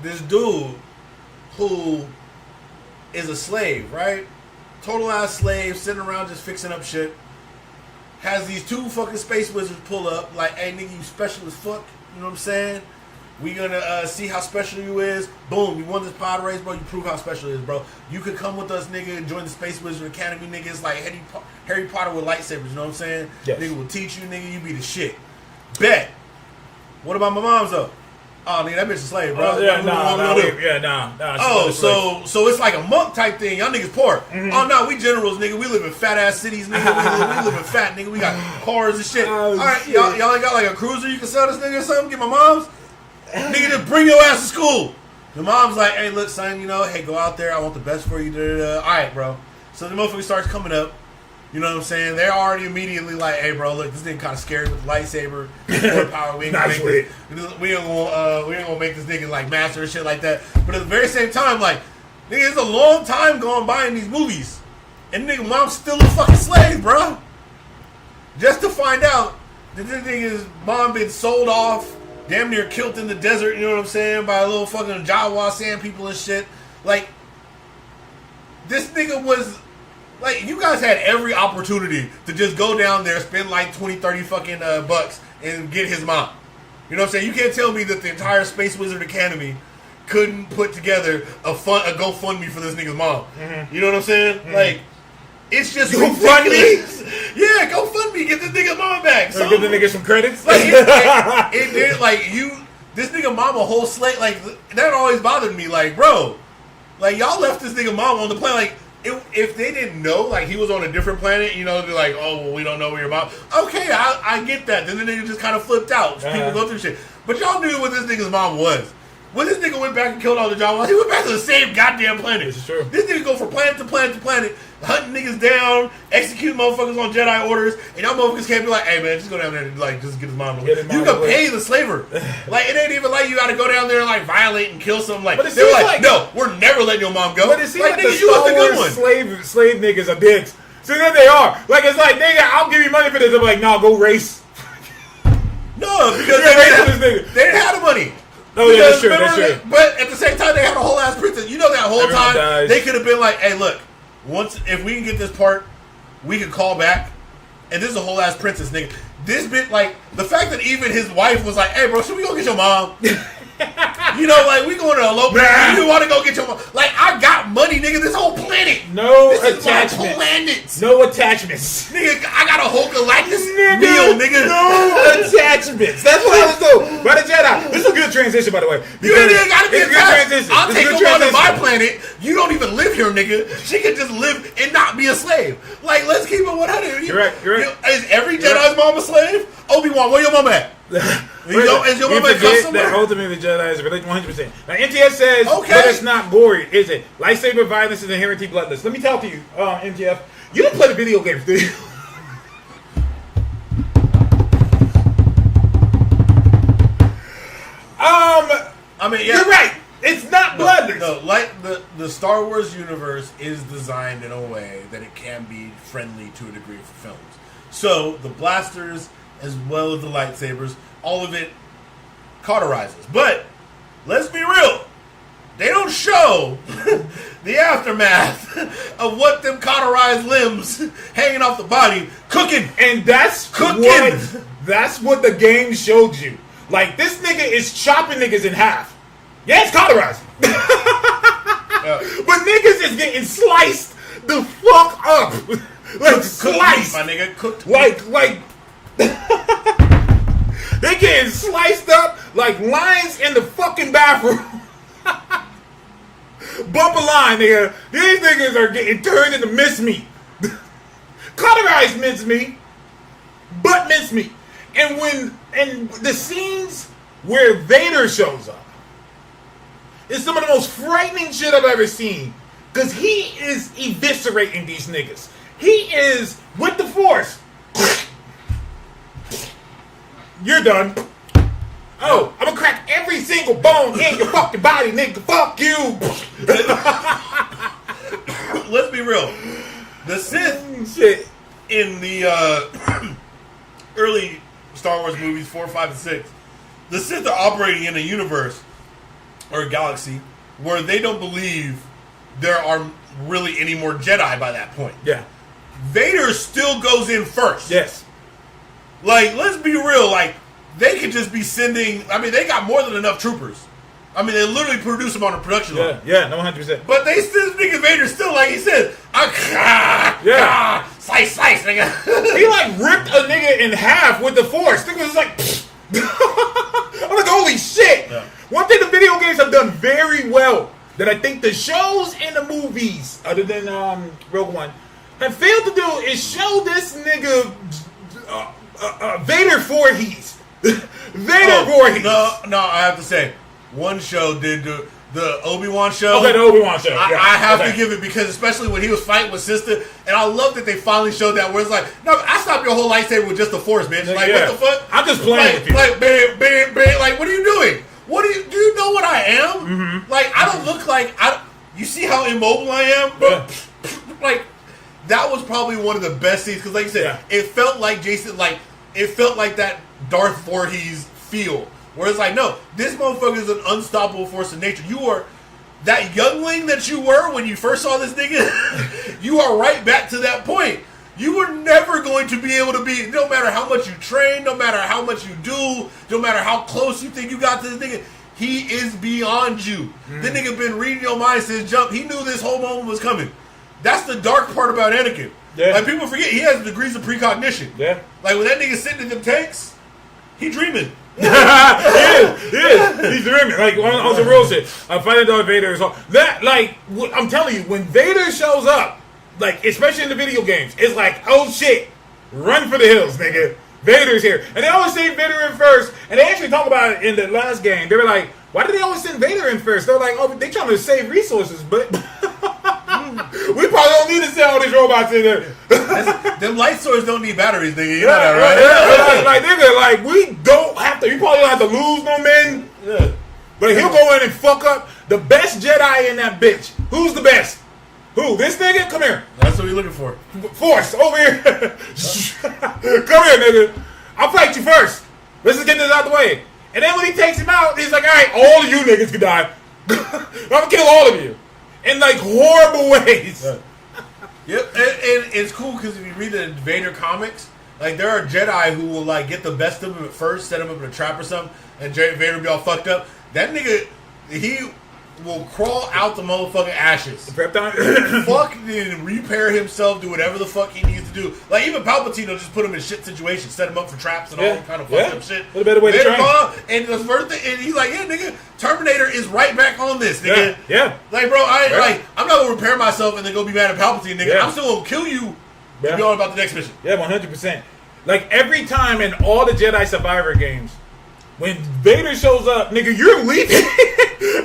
this dude who is a slave, right? Total ass slave, sitting around just fixing up shit. Has these two fucking space wizards pull up, like, hey nigga, you special as fuck. You know what I'm saying? We gonna see how special you is. Boom, you won this pod race, bro. You prove how special it is, bro. You could come with us, nigga, and join the Space Wizard Academy, nigga. It's like Harry Potter with lightsabers, you know what I'm saying? Yes. Nigga will teach you, nigga. You be the shit. Bet. What about my mom's though? Oh, nigga, that bitch is a slave, bro. So it's like a monk type thing. Y'all niggas poor. Mm-hmm. Oh, no, we generals, nigga. We live in fat-ass cities, nigga. we live in fat, nigga. We got cars and shit. All right, shit. Y'all ain't got like a cruiser you can sell this nigga or something? Get my mom's? Nigga, just bring your ass to school. The mom's like, hey, look, son, you know, hey, go out there. I want the best for you. All right, bro. So the motherfucker starts coming up. You know what I'm saying? They're already immediately like, hey, bro, look, this nigga kind of scary with the lightsaber. More power. We ain't gonna make this nigga like master and shit like that. But at the very same time, like, nigga, it's a long time going by in these movies. And nigga, mom's still a fucking slave, bro. Just to find out that this nigga's mom been sold off, damn near killed in the desert, you know what I'm saying, by a little fucking Jawa sand people and shit. Like, this nigga was... Like, you guys had every opportunity to just go down there, spend like 20, 30 fucking bucks and get his mom. You know what I'm saying? You can't tell me that the entire Space Wizard Academy couldn't put together a GoFundMe for this nigga's mom. Mm-hmm. You know what I'm saying? Mm-hmm. Like, it's just ridiculous. Yeah, GoFundMe, get this nigga's mom back. So give the nigga some credits. Like, this nigga mom a whole slate. Like, that always bothered me. Like, bro, like, y'all left this nigga mom on the planet. Like, if they didn't know, like, he was on a different planet, you know, they're like, oh, well, we don't know where your mom... Okay, I get that. Then the nigga just kind of flipped out. People go through shit. But y'all knew what this nigga's mom was. When this nigga went back and killed all the Jawas, he went back to the same goddamn planet. This is true. This nigga go from planet to planet to planet, hunting niggas down, executing motherfuckers on Jedi orders, and y'all motherfuckers can't be like, hey, man, just go down there and, like, just get his mom. You can pay the slaver. Like, it ain't even like you gotta go down there and, like, violate and kill something. Like, they're like, no, we're never letting your mom go. But it seems like nigga, the Star Wars slave niggas are dicks. So there they are. Like, it's like, nigga, I'll give you money for this. I'm like, no, go race. No, because they didn't have the money. Oh, yeah, that's true, that's true. But at the same time, they had a whole ass princess. You know that whole Everyone time, dies. They could have been like, hey, look, if we can get this part, we can call back. And this is a whole ass princess, nigga. This bit, like, the fact that even his wife was like, hey, bro, should we go get your mom? You know, like, we going to elope. Nah. You want to go get your... Like, I got money, nigga. This whole planet. No This is my attachments. planet. No attachments. Nigga, I got a Hulk Galactus Nigga, meal, nigga. no attachments. That's what I was doing. By the Jedi. This is a good transition, by the way. You ain't gotta be It's a good attached. transition. I'll It's a take good her onto my transition. planet. You don't even live here, nigga. She can just live and not be a slave. Like, let's keep it 100. You're right, you're right. Is every Jedi's mom a slave? Obi-Wan, where your mom at? Is your mama You at forget somewhere? that ultimately the Jedi is a religion 100%. Now, NTF says, Okay. but it's not gory, is it? Lightsaber violence is inherently bloodless. Let me talk to you, NTF. You didn't play the video games, do you? I mean, yeah. You're right. It's not bloodless. No, like the Star Wars universe is designed in a way that it can be friendly to a degree for films. So the blasters, as well as the lightsabers, all of it cauterizes. But let's be real, they don't show the aftermath of what them cauterized limbs hanging off the body cooking. And that's Cooking. that's what the game showed you. Like, this nigga is chopping niggas in half. Yeah, it's cauterized. But niggas is getting sliced the fuck up. Like, Cooked sliced. meat, my nigga, cooked. Like they getting sliced up like lions in the fucking bathroom. Bump a line, nigga. These niggas are getting turned into mincemeat. Cauterized mincemeat, but mincemeat. And the scenes where Vader shows up is some of the most frightening shit I've ever seen. Because he is eviscerating these niggas. He is with the Force. You're done. Oh, I'm gonna crack every single bone in your fucking body, nigga. Fuck you. Let's be real. The Sith Shit. in the early Star Wars movies, 4, 5, and 6, the Sith are operating in a universe or a galaxy where they don't believe there are really any more Jedi by that point. Yeah. Vader still goes in first. Yes. Like, let's be real. Like, they could just be sending. I mean, they got more than enough troopers. I mean, they literally produce them on a production line. Yeah. No, 100%. But they still, nigga Vader still, like he said, slice, nigga. He like ripped a nigga in half with the Force. Nigga was like, I'm like, holy shit. Yeah. One thing the video games have done very well that I think the shows and the movies, other than Rogue One, have failed to do is show this nigga Vader Voorhees. Vader Voorhees. No, I have to say, one show did the Obi-Wan show. Okay, the Obi-Wan show. I Yeah. have Okay. to give it because especially when he was fighting with Sister, and I love that they finally showed that where it's like, no, I stopped your whole lightsaber with just the Force, bitch. Like, Yeah. what the fuck? I'm just playing like, with you. Like, bam, like, what are you doing? Do you know what I am? Mm-hmm. Like, I don't look like, you see how immobile I am? Bro? Like, that was probably one of the best scenes, because like you said, it felt like it felt like that Darth Voorhees feel. Where it's like, no, this motherfucker is an unstoppable force of nature. You are that youngling that you were when you first saw this nigga. You are right back to that point. You were never going to be able to be, no matter how much you train, no matter how much you do, no matter how close you think you got to this nigga, he is beyond you. This nigga been reading your mind since jump. He knew this whole moment was coming. That's the dark part about Anakin. Yeah. Like, people forget he has degrees of precognition. Yeah. Like, when that nigga sitting in them tanks, he dreaming. He is. He's dreaming. Like, on some real shit. Fighting Darth Vader is all that. Like, I'm telling you, when Vader shows up, like, especially in the video games, it's like, oh shit, run for the hills, nigga. Vader's here. And they always say Vader in first. And they actually talk about it in the last game. They were like, why do they always send Vader in first? They're like, oh, they trying to save resources, but we probably don't need to send all these robots in there. Them light swords don't need batteries, nigga. You know that, right? Like, nigga, like, we don't have to, you probably don't have to lose no men. Yeah. But he'll go in and fuck up the best Jedi in that bitch. Who's the best? Who? This nigga? Come here. That's what we looking for. Force, over here. Come here, nigga. I'll fight you first. Let's just get this out the way. And then when he takes him out, he's like, all right, all of you niggas can die. I'm gonna kill all of you. In like horrible ways. Yep, and it's cool because if you read the Vader comics, like there are Jedi who will like get the best of him at first, set him up in a trap or something, and Vader will be all fucked up. that nigga, he will crawl out the motherfucking ashes. Krypton. Fucking repair himself, do whatever the fuck he needs to do. Like, even Palpatine will just put him in shit situations, set him up for traps and all kind of fucked up shit. What a better way to train. And the first thing, and he's like, yeah, nigga, Terminator is right back on this, nigga. Yeah. Like, bro, I'm not gonna repair myself and then go be mad at Palpatine, nigga. Yeah. I'm still gonna kill you to be on about the next mission. Yeah, 100%. Like, every time in all the Jedi Survivor games, when Vader shows up, nigga, you're leaving.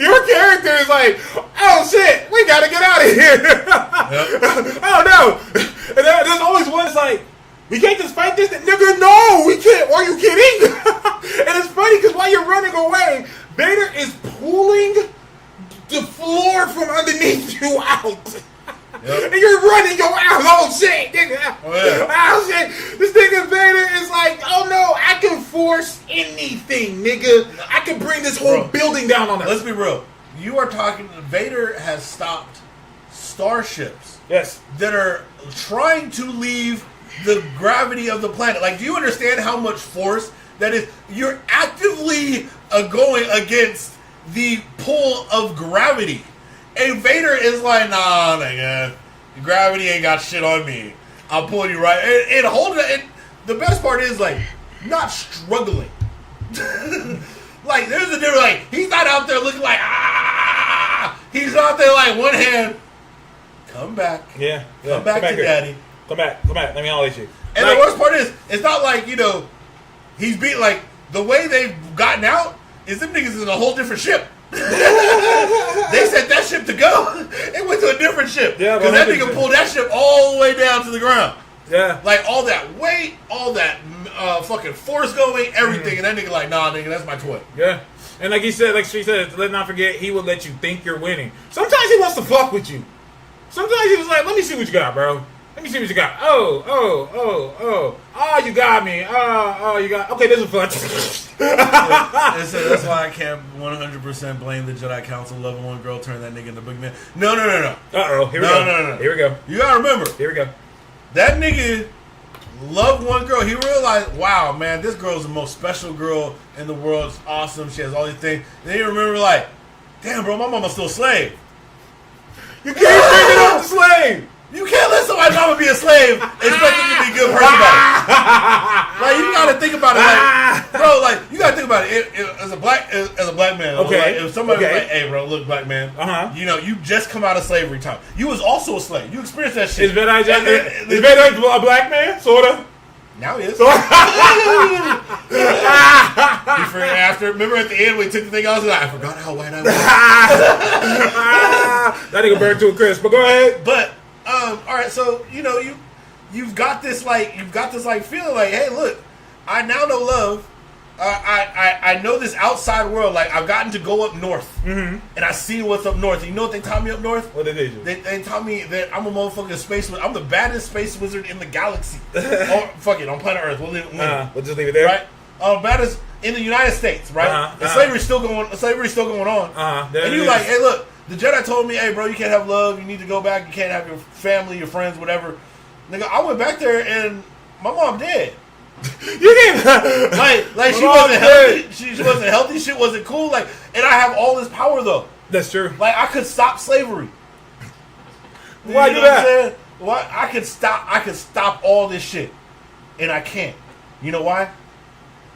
Your character is like, oh shit, we gotta get out of here. Oh no. And there's always one that's like, we can't just fight this. Nigga, no, we can't. Are you kidding? And it's funny because while you're running away, Vader is pulling the floor from underneath you out. Yep. And you're running your ass. Oh shit, nigga. Oh shit. This nigga Vader is like, oh no, I can force anything, nigga. I can bring this whole building down on us. Let's be real. You are talking, Vader has stopped starships. Yes. That are trying to leave the gravity of the planet. Like, do you understand how much force that is? You're actively going against the pull of gravity. And Vader is like, nah, nigga, gravity ain't got shit on me. I'll pull you right. And hold it. And the best part is, like, not struggling. Like, there's a difference. Like, he's not out there looking like, ah. He's out there like, one hand, come back. Yeah. Come back to here. daddy. Come back. Let me holler at you. And like, the worst part is, it's not like, you know, he's beat, like, the way they've gotten out is them niggas is in a whole different ship. They sent that ship to go. It went to a different ship. Yeah, because that nigga pulled that ship all the way down to the ground. Yeah. Like, all that weight, all that fucking force going, everything. And that nigga like, nah, nigga, that's my toy. Yeah. And like he said, like she said, let's not forget, he will let you think you're winning. Sometimes he wants to fuck with you. Sometimes he was like, let me see what you got, bro. Let me see what you got. Oh, you got me. Oh, you got. Okay, this is fun. That's why I can't 100% blame the Jedi Council. Loving one girl turned that nigga into boogeyman. No. Uh-oh, here we go. No. Here we go. You gotta remember. Here we go. That nigga loved one girl. He realized, wow, man, this girl's the most special girl in the world. It's awesome. She has all these things. Then he remember, like, damn, bro, my mama's still a slave. You can't bring it up to slave. You can't let somebody's mama be a slave and expect them to be a good person about it. Like, you gotta think about it, like, bro, like, you gotta think about it. As a black man, okay. Like, if somebody was like, hey, bro, look, black man, you know, you just come out of slavery time. You was also a slave. You experienced that shit. Is Vader a black man? Sorta. Now he is. He forgot after. Remember at the end when he took the thing out? He was like, I forgot how white I was. That nigga burned to a crisp. But go ahead. But all right, so you know you've got this feeling like, hey, look, I now know love. I know this outside world. Like, I've gotten to go up north, and I see what's up north. You know what they taught me up north? What did they do? They taught me that I'm a motherfucking space wizard. I'm the baddest space wizard in the galaxy. On planet Earth. We'll just leave it there. Right? Baddest in the United States, right? Slavery's still going on. And you like, hey, look, the Jedi told me, hey, bro, you can't have love. You need to go back. You can't have your family, your friends, whatever. Nigga, I went back there and my mom dead. You didn't like she wasn't healthy. She wasn't healthy. Shit wasn't cool. Like, and I have all this power though. That's true. Like, I could stop slavery. Why do that? Why I could stop all this shit, and I can't. You know why?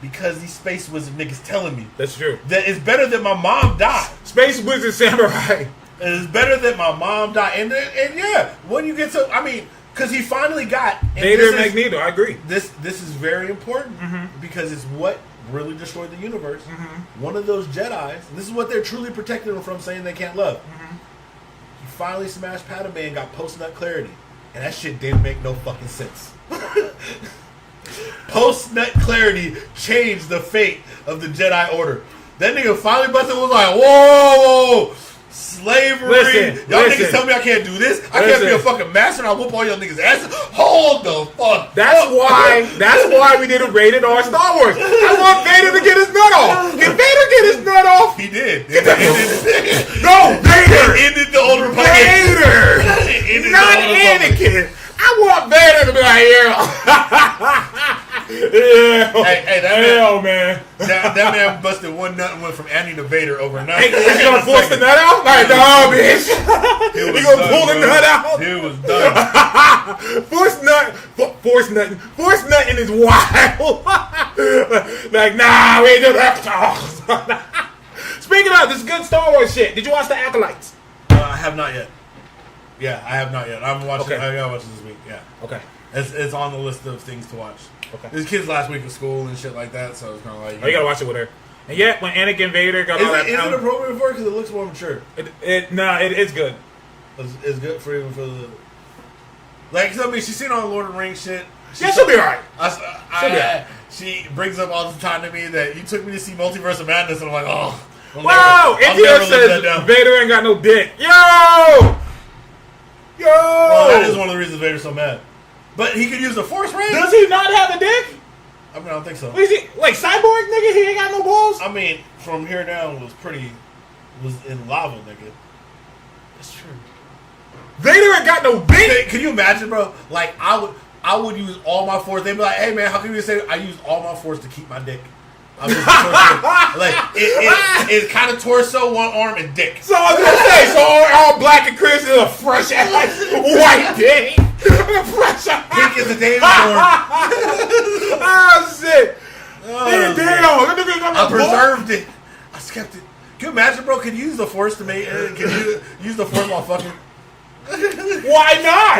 Because these space wizard niggas telling me that's true. That it's better that my mom died. Space wizard samurai. It's better that my mom died. And yeah, when you get to, I mean, because he finally got Vader and Magneto. I agree. This is very important because it's what really destroyed the universe. One of those Jedis. This is what they're truly protecting them from, saying they can't love. He finally smashed Padme and got post-nut clarity, and that shit didn't make no fucking sense. Post-nut clarity changed the fate of the Jedi Order. That nigga finally busted was like, whoa. Slavery. Y'all niggas tell me I can't do this. I can't be a fucking master and I whoop all y'all niggas' asses. Hold the fuck. That's why we did a rated R Star Wars. I want Vader to get his nut off. Did Vader get his nut off? He did. No, Vader ended the Old Republic. Vader. Not Anakin. I want Vader to be like, yeah. Hey, Man. that man busted one nut and went from Annie to Vader overnight. Hey, is he gonna force the nut out? Like, no, bitch. He gonna pull the nut out? He was done. Force nutting is wild. Like, nah, we ain't do that. Speaking of this good Star Wars shit, did you watch The Acolytes? I have not yet. Yeah, I have not yet. I'm watching. Okay. I gotta watch it this week. Yeah. Okay. It's on the list of things to watch. Okay. There's kids last week at school and shit like that, so it's kind of like. Oh, you gotta watch it with her. And yet, when Anakin Vader got all that Is it power, appropriate for it because it looks more mature? it's good. It's good for even for the. Like, I mean, she's seen all the Lord of the Rings shit. Yeah, she'll be alright. She brings up all the time to me that you took me to see Multiverse of Madness, and I'm like, oh. Wow! NTS says Vader ain't got no dick. Yo! Well, that is one of the reasons Vader's so mad. But he could use the Force ring. Does he not have a dick? I mean, I don't think so. What is he, like Cyborg nigga? He ain't got no balls? I mean, from here down was in lava, nigga. That's true. Vader ain't got no dick. Can you imagine, bro? Like, I would use all my force. They'd be like, hey, man, how can you say I use all my force to keep my dick? I'm just like, it's kind of torso, one arm, and dick. So I was gonna say, so all black and Chris is a fresh ass white dick. Fresh ass. Pink is the David form. Oh, shit. Damn. I preserved it. I kept it. Can you imagine, bro? Can you use the force to make? Can you use the force while fucking? Why not?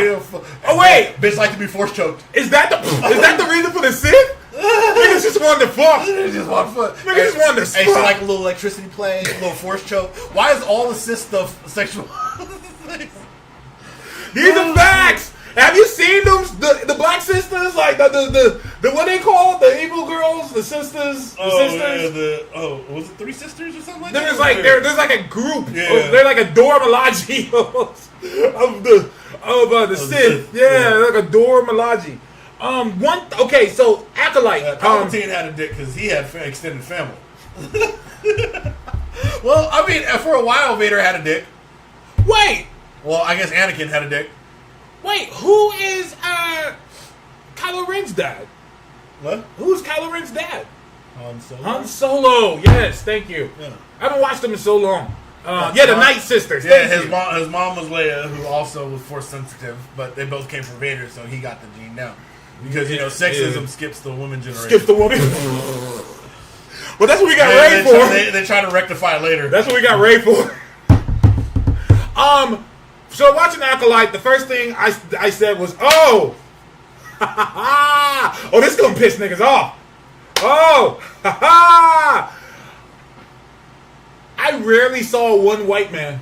Oh wait, bitch like to be force choked. Is that the reason for the Sith? Niggas just wanted to fuck. Niggas just wanted to Hey, so like a little electricity play, a little force choke. Why is all the Sith stuff sexual? These are facts. Have you seen those the black sisters? Like the what they call the evil girls, the sisters, sisters. Yeah, was it 3 sisters or something like that? There's like a group. Yeah. They're like a Dora Milaje of the Sith. Yeah, like a Dora Milaje. So Acolyte. Palpatine had a dick because he had extended family. Well, I mean, for a while, Vader had a dick. Wait. Well, I guess Anakin had a dick. Wait, who is Kylo Ren's dad? What? Who's Kylo Ren's dad? Han Solo. Han Solo. Yes, thank you. Yeah. I haven't watched them in so long. The Night Sisters. Yeah, his mom was Leia, who also was force sensitive, but they both came from Vader, so he got the gene now. Because sexism skips the woman generation. Skips the woman. Well, that's what we got Rey for. They try to rectify it later. That's what we got Rey for. So watching Acolyte, the first thing I said was, oh, this is gonna piss niggas off. Oh, I rarely saw one white man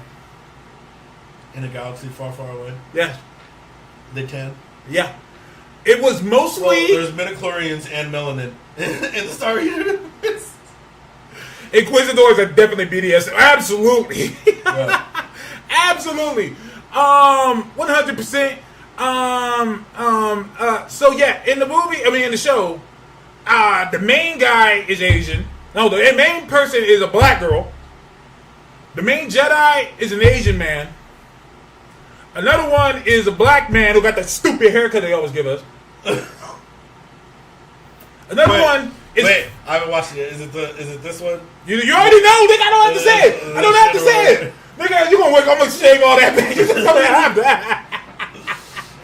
in a galaxy far, far away. Yeah, they can. Yeah, it was mostly. Well, there's midichlorians and melanin in the Star Universe. Inquisitors are definitely BDS. Absolutely. Right. Absolutely. 100%. So yeah, in the movie, in the show, the main guy is Asian. No, the main person is a black girl. The main Jedi is an Asian man. Another one is a black man who got that stupid haircut they always give us. Another one is. Wait, I haven't watched it. Is it this one? You already know, nigga. I don't have to say it. I don't have to say it. Nigga, you gonna work? I'm gonna shave all that back. You just gonna have that.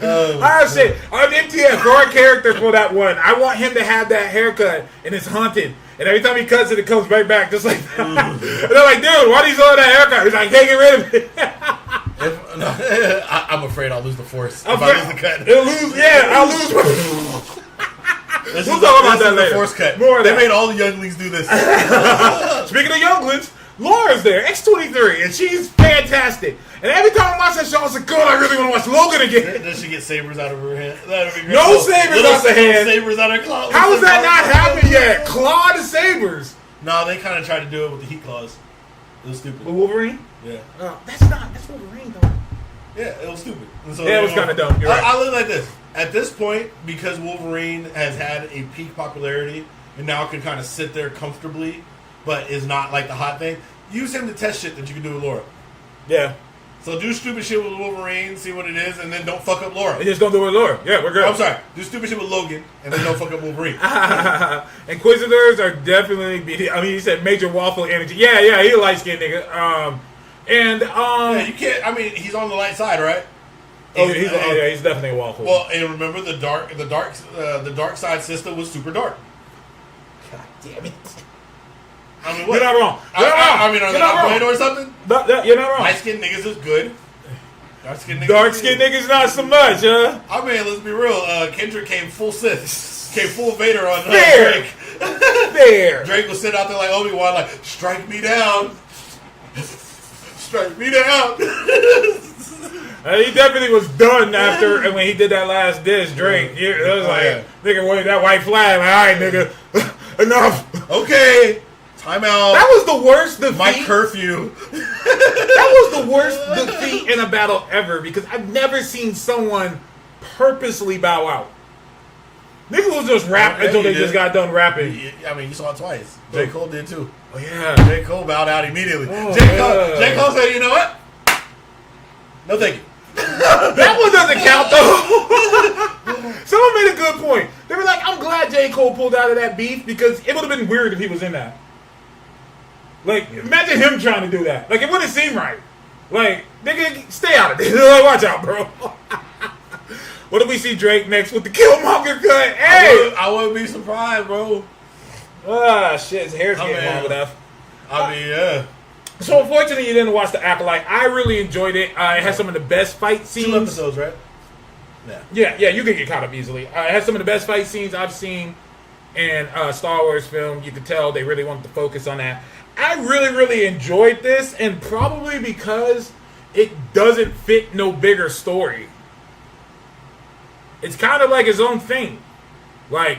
I say, I'm MTF for our character for that one. I want him to have that haircut, and it's haunted. And every time he cuts it, it comes back just like that. And they're like, dude, why do you still have that haircut? He's like, can't get rid of it. I'm afraid I'll lose the force if I lose the cut. I'll lose. We'll talk about that later. Force cut. More they made all the younglings do this. Speaking of younglings, Laura's there, X-23, and she's fantastic. And every time I watch that show, I was like, God, I really want to watch Logan again. Does she get sabers out of her hand? That'd be great. No sabers out the hand. Sabers out her claws. How has that not happened yet? Claw to sabers. No, they kind of tried to do it with the heat claws. It was stupid. With Wolverine? Yeah. That's Wolverine, though. Yeah, it was stupid. So, yeah, it was kind of dumb. You're right. I look like this. At this point, because Wolverine has had a peak popularity and now can kind of sit there comfortably, but is not like the hot thing, use him to test shit that you can do with Laura. Yeah. So do stupid shit with Wolverine, see what it is, and then don't fuck up Laura. They just don't do it with Laura. Yeah, we're good. I'm sorry. Do stupid shit with Logan, and then don't fuck up Wolverine. Inquisitors are definitely. I mean, he said major waffle energy. Yeah, he a light skinned nigga. Yeah, you can't. I mean, he's on the light side, right? He's definitely a waffle. Well, and remember the dark side sister was super dark. God damn it! I mean, You're not wrong. I mean, are they not playing or something? You're not wrong. Light skinned niggas is good. Dark skinned niggas not so much, huh? I mean, let's be real. Kendrick came full Sith, came full Vader on Fair. Drake. Fair. Drake was sitting out there like Obi-Wan, like, strike me down. Strike me down. He definitely was done after, and when he did that last diss, Drake, it was like, nigga, wave that white flag. Like, all right, nigga, enough. Okay, time out. That was the worst defeat. My curfew. That was the worst defeat in a battle ever because I've never seen someone purposely bow out. Niggas was just rap until they just got done rapping. I mean, you saw it twice. J. Cole did too. Oh yeah, J. Cole bowed out immediately. Oh, J. Cole said, you know what? No thank you. that one doesn't count though. Someone made a good point. They were like, I'm glad J. Cole pulled out of that beef because it would have been weird if he was in that. Like, imagine him trying to do that. Like, it wouldn't seem right. Like, nigga, stay out of this. Like, watch out, bro. What if we see Drake next with the Killmonger cut? Hey! I wouldn't be surprised, bro. Ah, shit, his hair's getting long enough. I mean, yeah. So, unfortunately, you didn't watch The Acolyte. I really enjoyed it. It has some of the best fight scenes. 2 episodes, right? Yeah, you can get caught up easily. It has some of the best fight scenes I've seen in a Star Wars film. You could tell they really wanted to focus on that. I really, really enjoyed this, and probably because it doesn't fit no bigger story. It's kind of like its own thing. Like,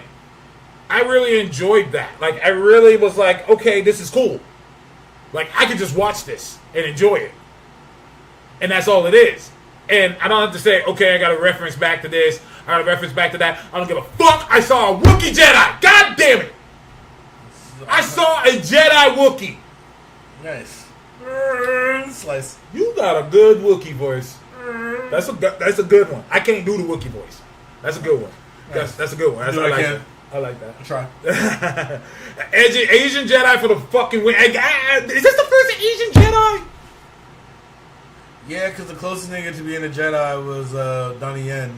I really enjoyed that. Like, I really was like, okay, this is cool. Like, I could just watch this and enjoy it. And that's all it is. And I don't have to say, okay, I got to reference back to this. I got to reference back to that. I don't give a fuck. I saw a Wookiee Jedi. God damn it. I saw a Jedi Wookiee. Nice. Slice. You got a good Wookiee voice. That's a good one. I can't do the Wookiee voice. That's a good one. That's a good one. I like that. I like that. I'll try. Asian Jedi for the fucking win. Is this the first Asian Jedi? Yeah, because the closest nigga to being a Jedi was Donnie Yen.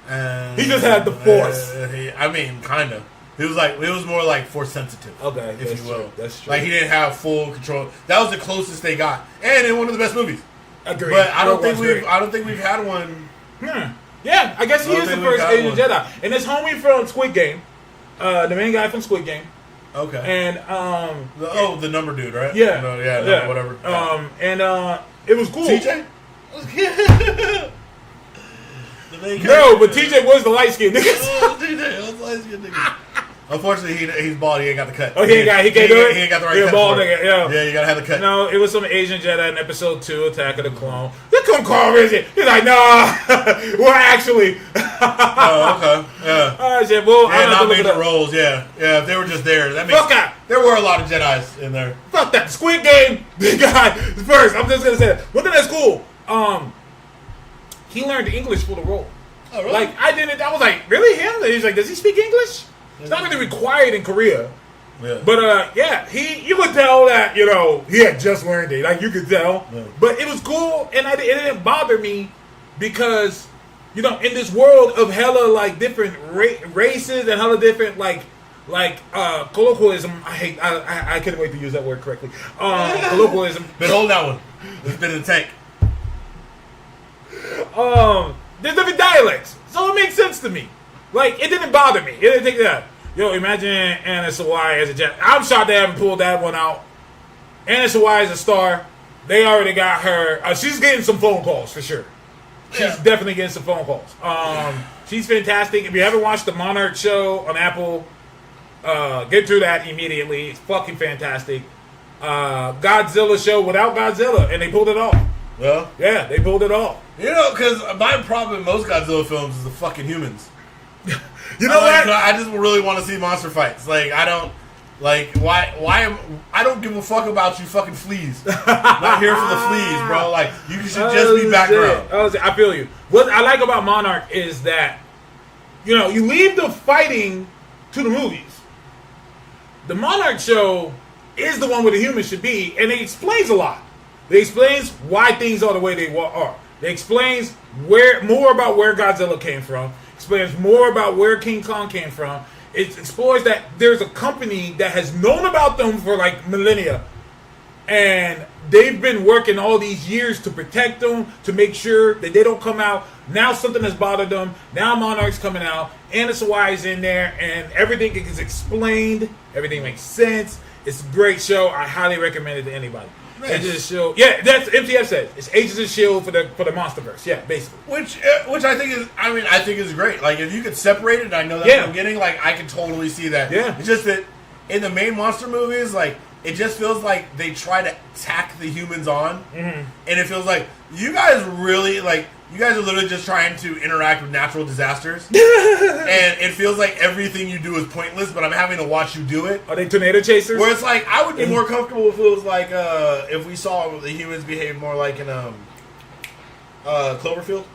And He just had the Force. I mean, kind of. It was more like Force sensitive. Okay, if that's you will. true. That's true. Like, he didn't have full control. That was the closest they got, and in one of the best movies. Agreed. But I don't Great. think we've had one. Yeah, I guess he is the first Asian Jedi. And this homie from Squid Game, the main guy from Squid Game. Okay. And the number dude, right? Yeah. No, whatever. It was cool. TJ? No, but TJ was the light skinned nigga. TJ was the light skinned nigga. Unfortunately, he's bald. He ain't got the cut. Oh, he can't do it? He ain't got the right He a cut. bald for it. nigga, yeah. Yeah, you gotta have the cut. No, it was some Asian Jedi in episode 2, Attack of the Clone. They couldn't call Rizzy. He's like, nah, we're actually. Oh, okay. Yeah. I said, well, Yeah, I'm not not major major roles. Yeah, if they were just there, that makes. Fuck out. There were a lot of Jedi's in there. Fuck that. Squid Game, the guy, first, I'm just going to say that. One thing that's cool, he learned English for the role. Oh, really? Like, I was like, really him? And he's like, does he speak English? It's not really required in Korea. Yeah. But, you could tell that, he had just learned it. Like, you could tell. Yeah. But it was cool, and it didn't bother me because, in this world of hella, like, different races and hella different, like colloquialism, I couldn't wait to use that word correctly. Colloquialism. Been holding that one. It's been in the tank. There's different dialects, so it makes sense to me. Like, it didn't bother me. It didn't take that. Yo, imagine Anna Sawai as a Jedi. I'm shocked they haven't pulled that one out. Anna Sawai is a star. They already got her. She's getting some phone calls for sure. She's definitely getting some phone calls. She's fantastic. If you haven't watched the Monarch show on Apple, get through that immediately. It's fucking fantastic. Godzilla show without Godzilla, and they pulled it off. Well, Yeah, they pulled it off. because my problem in most Godzilla films is the fucking humans. You know what? I just really want to see monster fights. Like, I don't. Like, why I don't give a fuck about you fucking fleas. Not here for the fleas, bro. Like, you should just be background. I feel you. What I like about Monarch is that, you know, you leave the fighting to the movies. The Monarch show is the one where the humans should be, and it explains a lot. It explains why things are the way they are. It explains more about where Godzilla came from. Explains more about where King Kong came from. It explores that there's a company that has known about them for like millennia, and they've been working all these years to protect them, to make sure that they don't come out. Now something has bothered them. Now Monarch's coming out. Anna Sawai is in there, and everything is explained. Everything makes sense. It's a great show. I highly recommend it to anybody. Nice. Agents of S.H.I.E.L.D. Yeah, that's MTF said. It's Agents of S.H.I.E.L.D. for the MonsterVerse. Yeah, basically. Which I think is great. Like, if you could separate it, and I know that's what I'm getting, like, I can totally see that. Yeah. It's just that in the main monster movies, like, it just feels like they try to tack the humans on, and it feels like you guys are literally just trying to interact with natural disasters, and it feels like everything you do is pointless, but I'm having to watch you do it. Are they tornado chasers? Where it's like, I would be more comfortable if it was like, if we saw the humans behave more like in Cloverfield.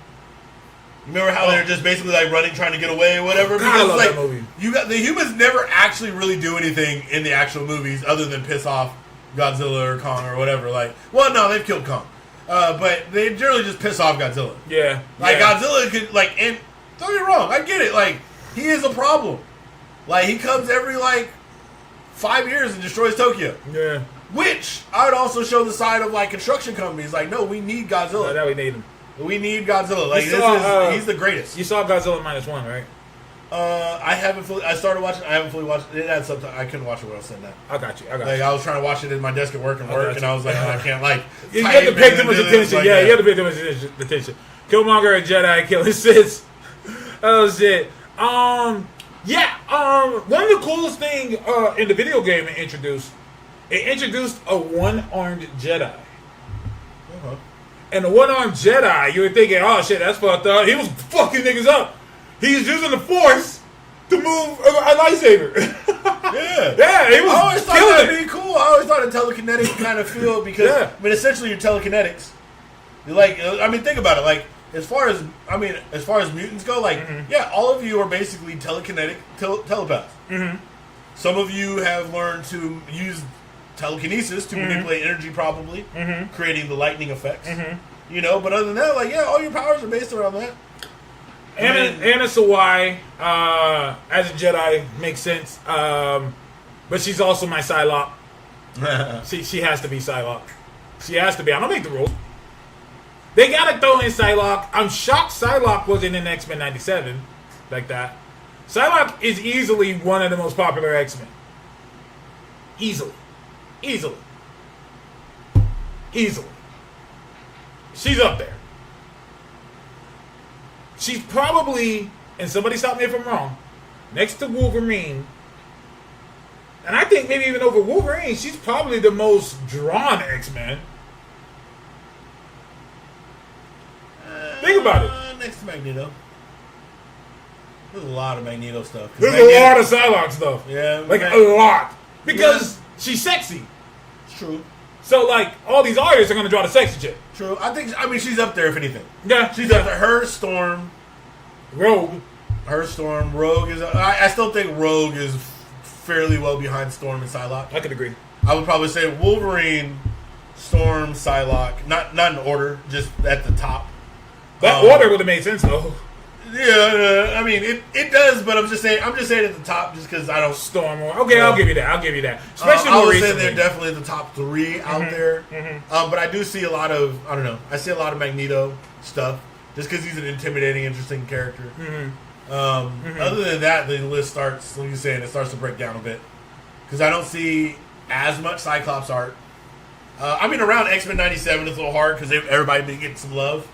Remember how they're just basically like running, trying to get away, or whatever? God, I love like, that movie. The humans never actually really do anything in the actual movies other than piss off Godzilla or Kong or whatever. Like, well, no, they've killed Kong, but they generally just piss off Godzilla. Yeah, like Godzilla could like, and don't get me wrong, I get it. Like, he is a problem. Like, he comes every like 5 years and destroys Tokyo. Yeah, which I would also show the side of like construction companies. Like, no, we need Godzilla. now we need him. We need Godzilla. Like, he's the greatest. You saw Godzilla -1, right? I haven't fully. I started watching. I haven't fully watched. It had something. I couldn't watch it when I was sitting down. I got you. Like, I was trying to watch it in my desk at work, and I was like, oh, I can't like. You have to pay too much attention. Like, yeah, you have to pay too much attention. Killmonger, a Jedi, killing Sith. Oh shit. One of the coolest thing in the video game it introduced a one-armed Jedi. And the one-armed Jedi, you were thinking, oh shit, that's fucked up. He was fucking niggas up. He's using the Force to move a lightsaber. Yeah, he was. I always thought that'd be cool. I always thought a telekinetic kind of feel because I mean, essentially, your telekinetics. You're like, I mean, think about it. Like, as far as mutants go, like, all of you are basically telekinetic telepaths. Some of you have learned to use telekinesis to manipulate energy, probably creating the lightning effects. You know, but other than that, like, all your powers are based around that. Anna Sawai as a Jedi makes sense, but she's also my Psylocke. She has to be Psylocke. She has to be. I don't make the rules. They gotta throw in Psylocke. I'm shocked Psylocke wasn't in X-Men '97 like that. Psylocke is easily one of the most popular X-Men. Easily. She's up there. She's probably, and somebody stop me if I'm wrong, next to Wolverine, and I think maybe even over Wolverine, she's probably the most drawn X-Men. Think about it. Next to Magneto. There's a lot of Magneto stuff. There's a lot of Psylocke stuff. Yeah. Like, a lot. Because she's sexy. It's true. So, like, all these artists are going to draw the sexy chick. True. I mean, she's up there, if anything. Yeah. She's up there. Her, Storm. Rogue. Rogue is... I still think Rogue is fairly well behind Storm and Psylocke. I could agree. I would probably say Wolverine, Storm, Psylocke. Not in order, just at the top. That order would have made sense, though. Yeah, I mean, it does, but I'm just saying at the top just because I don't... Storm. Okay, I'll give you that. Especially I more would say recently. they're definitely the top 3 out there. But I do see a lot of, I don't know, I see a lot of Magneto stuff just because he's an intimidating, interesting character. Other than that, the list starts, like you're saying, it starts to break down a bit. Because I don't see as much Cyclops art. I mean, around X-Men 97, it's a little hard because everybody been getting some love.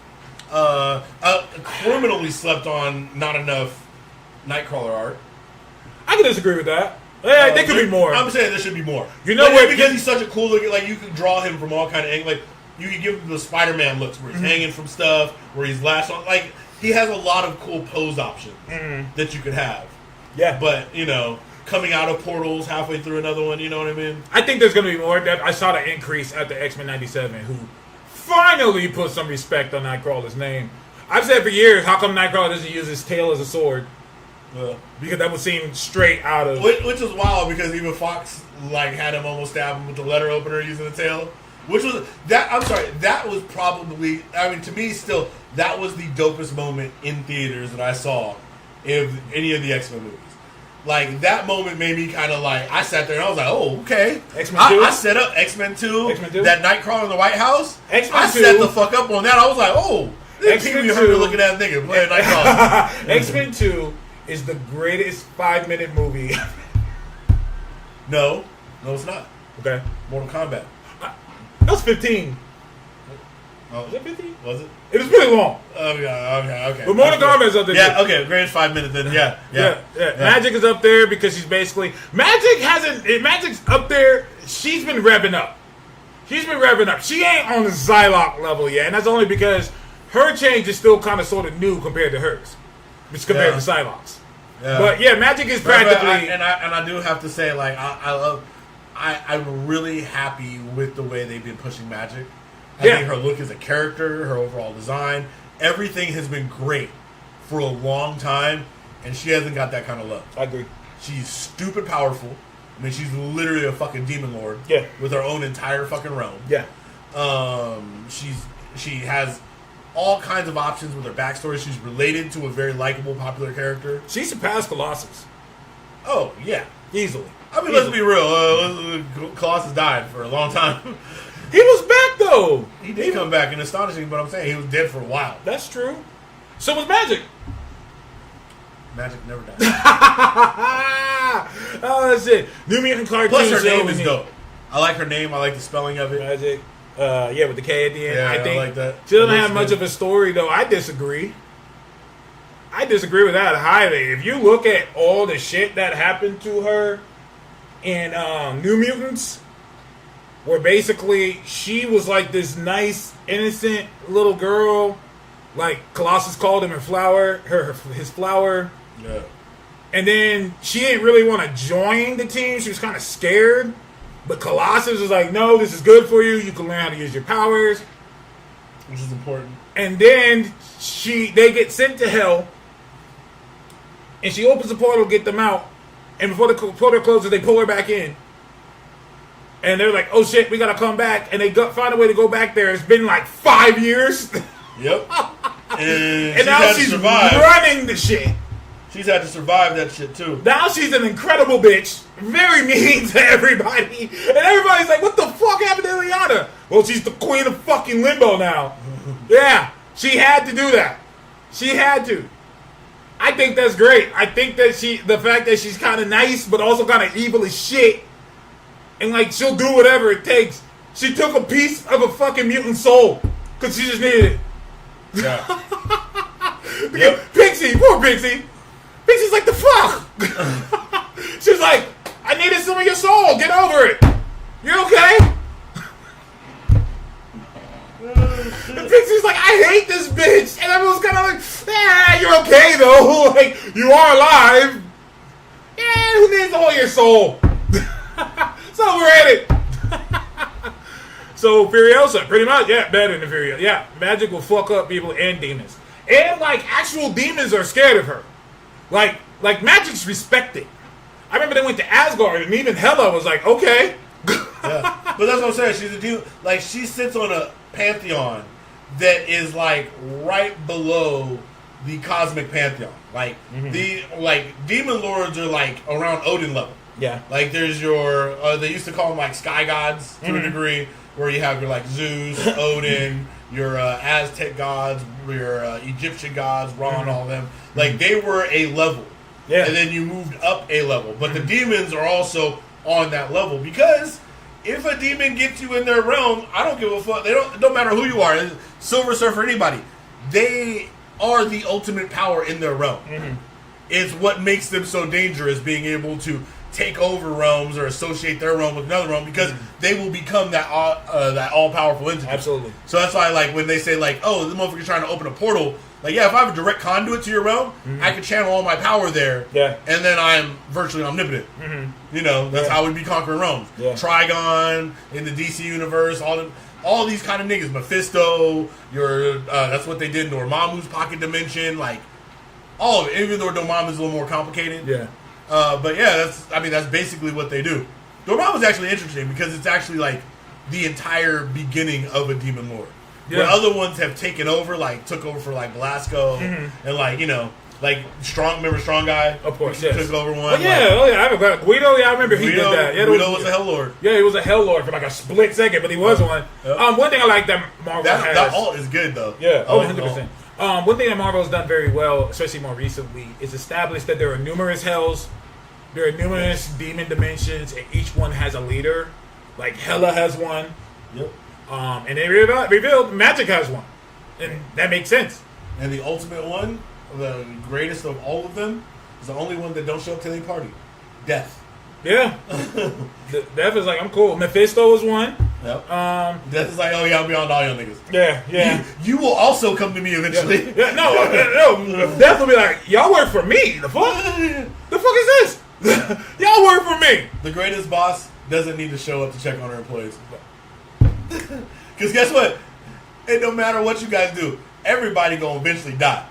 Criminally slept on not enough Nightcrawler art. I can disagree with that. Yeah, there could be more. I'm saying there should be more. You know what? Because he's such a cool looking, like, you can draw him from all kind of angles. Like, you can give him the Spider-Man looks where he's hanging from stuff, where he's lashed on. Like, he has a lot of cool pose options that you could have. Yeah. But, you know, coming out of portals halfway through another one. You know what I mean? I think there's going to be more. I saw the increase at the X-Men 97, who finally put some respect on Nightcrawler's name. I've said for years, how come Nightcrawler doesn't use his tail as a sword? Because that would seem straight out of... Which is wild, because even Fox like had him almost stab him with the letter opener using the tail. Which was... I'm sorry, that was probably... I mean, to me, still, that was the dopest moment in theaters that I saw in any of the X-Men movies. Like, that moment made me kind of like... I sat there and I was like, oh, okay. X-Men 2? I set up X-Men 2. X-Men 2? That Nightcrawler in the White House. X-Men I 2. set the fuck up on that. I was like, oh... X-Men 2. looking at that nigga playing Nightcrawler. X-Men 2 is the greatest 5-minute movie. No, it's not. Okay. Mortal Kombat. That was 15. Oh, Was it 15? was it? It was pretty long. Okay. But Mortal Kombat's up there. Yeah, okay, greatest 5 minutes then. Yeah. Magic is up there because she's basically... Magic's up there. She's been revving up. She ain't on the Psylocke level yet, and that's only because her change is still kind of sort of new compared to hers. Just compared to Psylocke's. Yeah. But yeah, Magic is practically... I do have to say, like, I'm really happy with the way they've been pushing Magic. I think her look as a character, her overall design, everything has been great for a long time, and she hasn't got that kind of love. I agree. She's stupid powerful. I mean, she's literally a fucking demon lord. Yeah. With her own entire fucking realm. Yeah. She has all kinds of options with her backstory. She's related to a very likable, popular character. She surpassed Colossus. Oh, yeah. Easily. I mean, let's be real. Colossus died for a long time. He was back, though. He did come back, and astonishing, but I'm saying he was dead for a while. That's true. So was Magic. Magic never died. Oh, shit. New Mutant cartoons. Plus, her name is dope. I like her name. I like the spelling of it. Magic. Yeah, with the K at the end. Yeah, I think like that. She doesn't have much of a story, though. I disagree. With that highly. If you look at all the shit that happened to her in New Mutants, where basically she was like this nice, innocent little girl, like Colossus called him his flower. Yeah. And then she didn't really want to join the team. She was kind of scared. But Colossus was like, no, this is good for you. You can learn how to use your powers. Which is important. And then they get sent to hell. And she opens the portal to get them out. And before the portal closes, they pull her back in. And they're like, oh shit, we gotta come back. And they find a way to go back there. It's been like 5 years. Yep. And now she's running the shit. She's had to survive that shit too. Now she's an incredible bitch. Very mean to everybody. And everybody's like, what the fuck happened to Illyana? Well, she's the queen of fucking limbo now. Yeah. She had to do that. She had to. I think that's great. I think that the fact that she's kind of nice, but also kind of evil as shit. And like, she'll do whatever it takes. She took a piece of a fucking mutant soul. Because she just needed it. Yeah. Yep. Pixie, poor Pixie. Pixie's like, the fuck? She's like, I needed some of your soul. Get over it. You're okay? And Pixie's like, I hate this bitch. And everyone's kind of like, you're okay though. Like, you are alive. Yeah, who needs all your soul? So we're at it. So Furiosa, pretty much, yeah, better than Furiosa. Yeah, Magic will fuck up people and demons. And like, actual demons are scared of her. Like Magic's respected. I remember they went to Asgard and even Hela was like, okay. Yeah. But that's what I'm saying. She's a dude. Like, she sits on a pantheon that is like right below the cosmic pantheon. Like demon lords are like around Odin level. Yeah. Like there's your they used to call them like sky gods to a degree, where you have your like Zeus, Odin, your Aztec gods, your Egyptian gods, Ra, and all of them. Like they were a level. Yeah. And then you moved up a level. But the demons are also on that level, because if a demon gets you in their realm, I don't give a fuck. It don't matter who you are, Silver Surfer, anybody. They are the ultimate power in their realm. It's what makes them so dangerous, being able to take over realms or associate their realm with another realm because they will become that all powerful entity. Absolutely. So that's why, like, when they say, like, oh, the motherfucker's trying to open a portal, like, yeah, if I have a direct conduit to your realm, I can channel all my power there, and then I'm virtually omnipotent. You know, that's how we'd be conquering realms. Trigon in the DC universe, all these kind of niggas, Mephisto, that's what they did in Dormammu's pocket dimension, like, all of it, even though Dormammu's a little more complicated. But yeah, that's basically what they do. Dormammu's actually interesting because it's actually like the entire beginning of a demon lord. Where other ones have taken over, like took over for like Belasco and like, you know, like remember Strong Guy? Of course, took over one. I remember Guido. Yeah, I remember he did that. Yeah, Guido was a Hell Lord. Yeah, he was a Hell Lord for like a split second, but he was one. One thing I like that Marvel has. That alt is good though. Yeah, 100%. One thing that Marvel has done very well, especially more recently, is establish that there are numerous hells, there are numerous demon dimensions, and each one has a leader. Like Hela has one. And they revealed Magic has one. And that makes sense. And the ultimate one, the greatest of all of them, is the only one that don't show up to any party. Death. Yeah. Death is like, I'm cool. Mephisto is one. Yep. Death is like, oh yeah, I'm beyond all y'all niggas. Yeah. You will also come to me eventually. No. Death will be like, y'all work for me. The fuck? The fuck is this? Y'all work for me. The greatest boss doesn't need to show up to check on her employees. Because guess what? It don't matter what you guys do. Everybody gonna eventually die.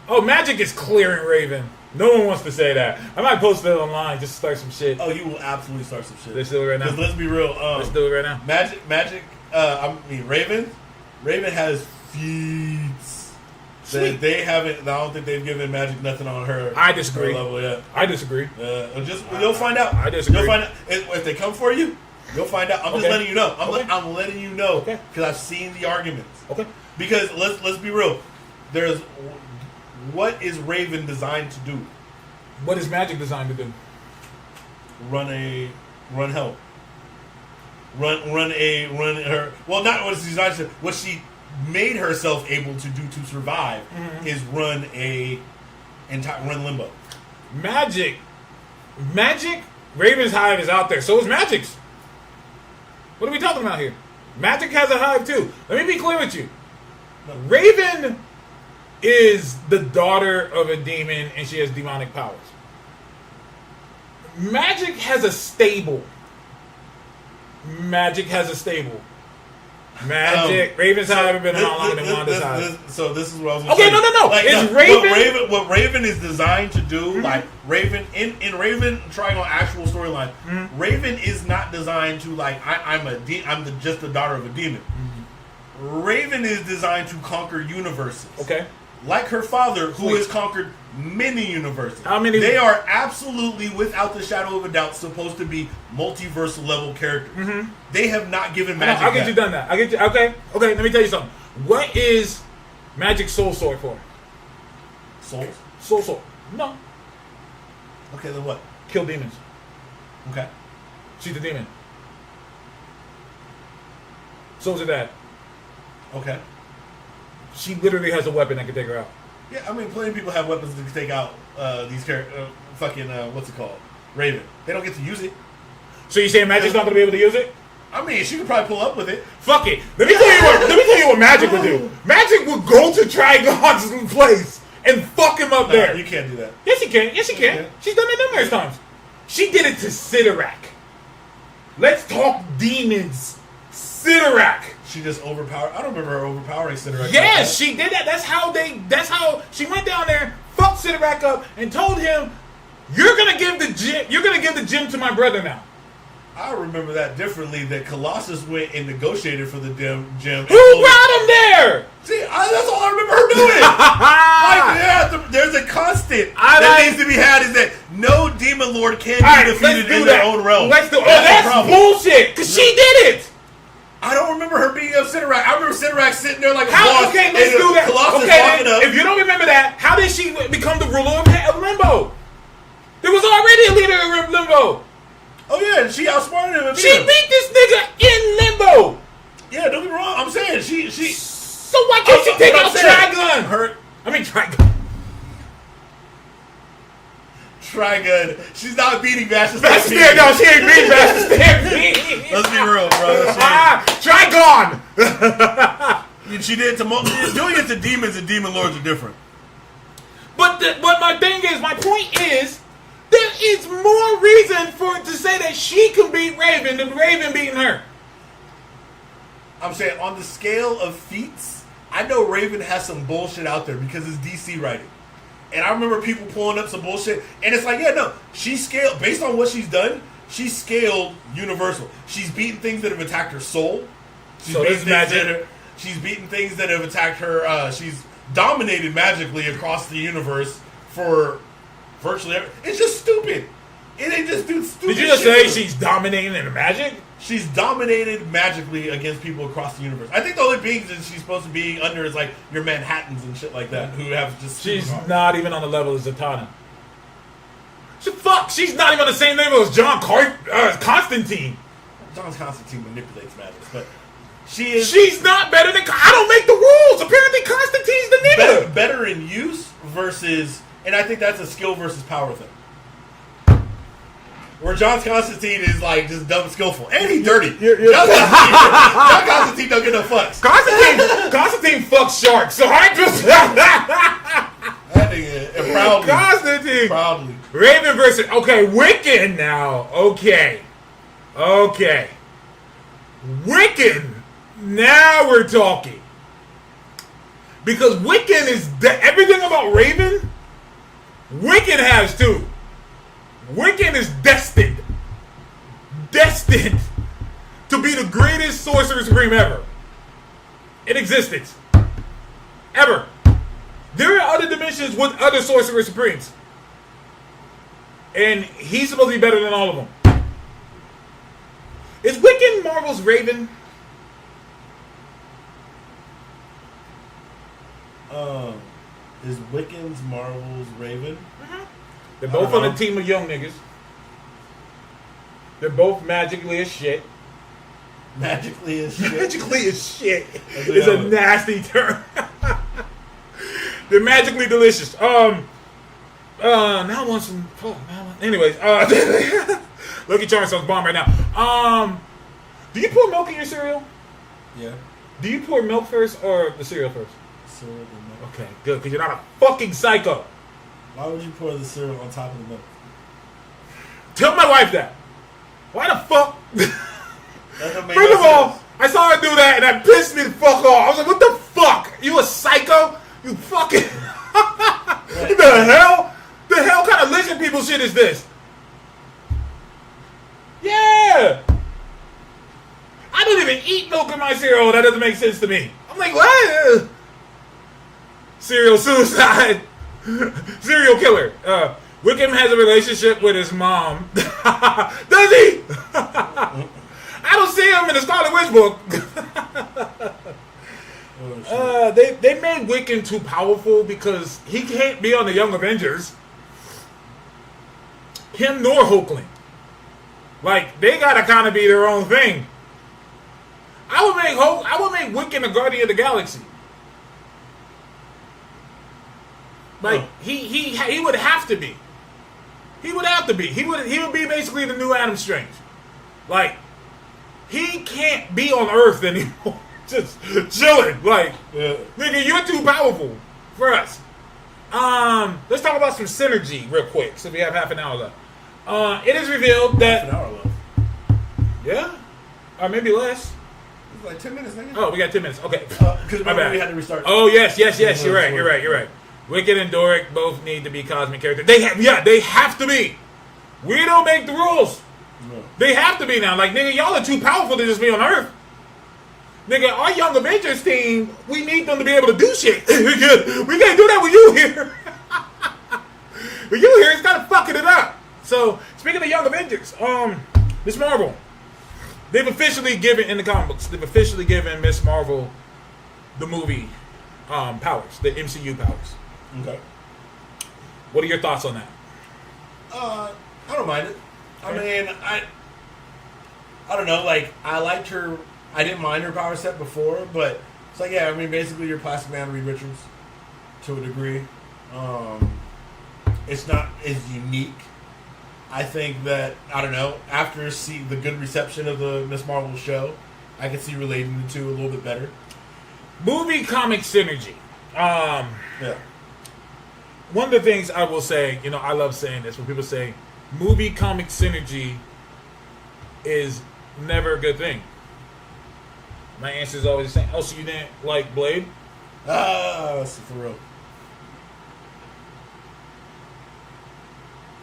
Oh, Magic is clearing Raven. No one wants to say that. I might post it online just to start some shit. Oh, you will absolutely start some shit. Let's do it right now. Let's be real. Let's do it right now. Raven has feats that they haven't. I don't think they've given Magic nothing on her. I disagree. Her level yet. I disagree. You'll find out. I disagree. You'll find out if they come for you. You'll find out. I'm just letting you know. I'm letting you know because I've seen the arguments. Okay. Because let's be real. What is Raven designed to do? What is Magic designed to do? Run hell. Run her. Well, not what she's designed to. What she made herself able to do to survive is run Limbo. Magic. Raven's hive is out there. So is Magic's. What are we talking about here? Magic has a hive too. Let me be clear with you. Raven is the daughter of a demon and she has demonic powers. Magic has a stable. Raven's hive been around longer than Wanda's hive. So this is what I was going to say. No. Like, is Raven... What Raven is designed to do, like Raven in Raven trying on actual storyline, Raven is not designed to like I'm just the daughter of a demon. Raven is designed to conquer universes. Okay. Like her father, who has conquered many universes. How many? They are absolutely, without the shadow of a doubt, supposed to be multiversal level characters. They have not given Magic. I'll get you done that. Okay. Let me tell you something. What is Magic's soul sword for? Souls? Soul sword. No. Okay, then what? Kill demons. Okay. She's a demon. So's her dad. Okay. She literally has a weapon that can take her out. Yeah, I mean, plenty of people have weapons that can take out these characters. What's it called? Raven. They don't get to use it. So you saying Magic's not going to be able to use it? I mean, she could probably pull up with it. Fuck it. Let me tell you what Magic would do. Magic would go to Trigon's place and fuck him up there. You can't do that. Yes, she can. Yes, she can. She's done it numerous times. She did it to Sidorak. Let's talk demons. Sidorak. She just overpowered. I don't remember her overpowering Sidorak. Yes, she did that. That's how she went down there, fucked Sidorak up, and told him, "You're gonna give the gem to my brother now." I remember that differently. That Colossus went and negotiated for the gem. Who brought him there? See, that's all I remember her doing. There's a constant that needs to be had. Is that no demon lord can be defeated in their own realm. That's bullshit. Cause she did it. I don't remember her beating up Sidorak. I remember Sidorak sitting there like a boss. Okay, let's do that. Colossus walking up. If you don't remember that, how did she become the ruler of Limbo? There was already a leader of Limbo. Oh yeah, she outsmarted him. She beat this nigga in Limbo. Yeah, don't get me wrong. I'm saying she. So why can't she take out Trigon? Trigon. Trigun. She's not beating Master That's Stampede. no, she ain't beat Master Stampede. Let's be real, bro. Trigon. She did to doing it to demons and demon lords are different. But my thing is, my point is, there is more reason for it to say that she can beat Raven than Raven beating her. I'm saying on the scale of feats, I know Raven has some bullshit out there because it's DC writing. And I remember people pulling up some bullshit, and it's like, yeah, no, she scaled, based on what she's done, she scaled Universal. She's beaten things that have attacked her soul. She's beaten things that have attacked her, she's dominated magically across the universe for virtually everything. It's just stupid. It ain't just do stupid. Did you just say she's dominating in the magic? She's dominated magically against people across the universe. I think the only beings that she's supposed to be under is like your Manhattans and shit like that, who have just. She's not even on the level of Zatanna. She's not even on the same level as Constantine. John Constantine manipulates magic, but she is. She's not better than. I don't make the rules. Apparently, Constantine's the nigga. Better in use versus, and I think that's a skill versus power thing. Where John Constantine is like just dumb skillful. And he's dirty. John Constantine don't get no fucks. Constantine fucks sharks. So I just that nigga proudly. Constantine. Proudly. Raven versus Wiccan now. Okay. Wiccan. Now we're talking. Because Wiccan is everything about Raven. Wiccan has too. Wiccan is destined to be the greatest Sorcerer Supreme ever in existence. Ever. There are other dimensions with other Sorcerer Supremes. And he's supposed to be better than all of them. Is Wiccan Marvel's Raven? Is Wiccan's Marvel's Raven? They're both on a team of young niggas. They're both magically as shit. Magically as shit. Magically as shit is a nasty term. They're magically delicious. Now I want some. Anyways, Lucky Charms sounds bomb right now. Do you pour milk in your cereal? Yeah. Do you pour milk first or the cereal first? Cereal and milk. Okay, good, because you're not a fucking psycho. Why would you pour the cereal on top of the milk? Tell my wife that. Why the fuck? That don't make First no of all, sense. I saw her do that and that pissed me the fuck off. I was like, what the fuck? You a psycho? You fucking... What the hell? The hell kind of lizard people shit is this? Yeah! I don't even eat milk in my cereal. That doesn't make sense to me. I'm like, what? Cereal suicide. Serial killer. Wickham has a relationship with his mom. Does he? I don't see him in the Scarlet Witch book. They made Wiccan too powerful because he can't be on the Young Avengers. Him nor Hulkling. Like, they gotta kind of be their own thing. I would make Wiccan a Guardian of the Galaxy. Like, he would have to be. He would have to be. He would be basically the new Adam Strange. Like, he can't be on Earth anymore. Just chilling. Like, nigga, you're too powerful for us. Let's talk about some synergy real quick, so we have half an hour left. It is revealed that... Half an hour left. Yeah? Or maybe less. It's like 10 minutes, nigga. Oh, we got 10 minutes. Okay. Because My bad. we had to restart. Oh, yes. You're right. Wicked and Doric both need to be cosmic characters. They have to be. We don't make the rules. No. They have to be now. Like, nigga, y'all are too powerful to just be on Earth. Nigga, our Young Avengers team, we need them to be able to do shit. We can't do that with you here. With you here, it's kind of fucking it up. So, speaking of Young Avengers, Miss Marvel, they've officially given, in the comic books, they've officially given Miss Marvel the movie powers, the MCU powers. Okay. What are your thoughts on that? I don't mind it. I mean, I don't know. Like, I liked her. I didn't mind her power set before, but it's like, yeah. I mean, basically, you're Plastic Man, Reed Richards, to a degree. it's not as unique. I think that, I don't know, after seeing the good reception of the Miss Marvel show, I can see relating the two a little bit better. Movie comic synergy. Yeah. One of the things I will say, I love saying this when people say movie comic synergy is never a good thing. My answer is always the same. Oh, so you didn't like Blade? That's for real.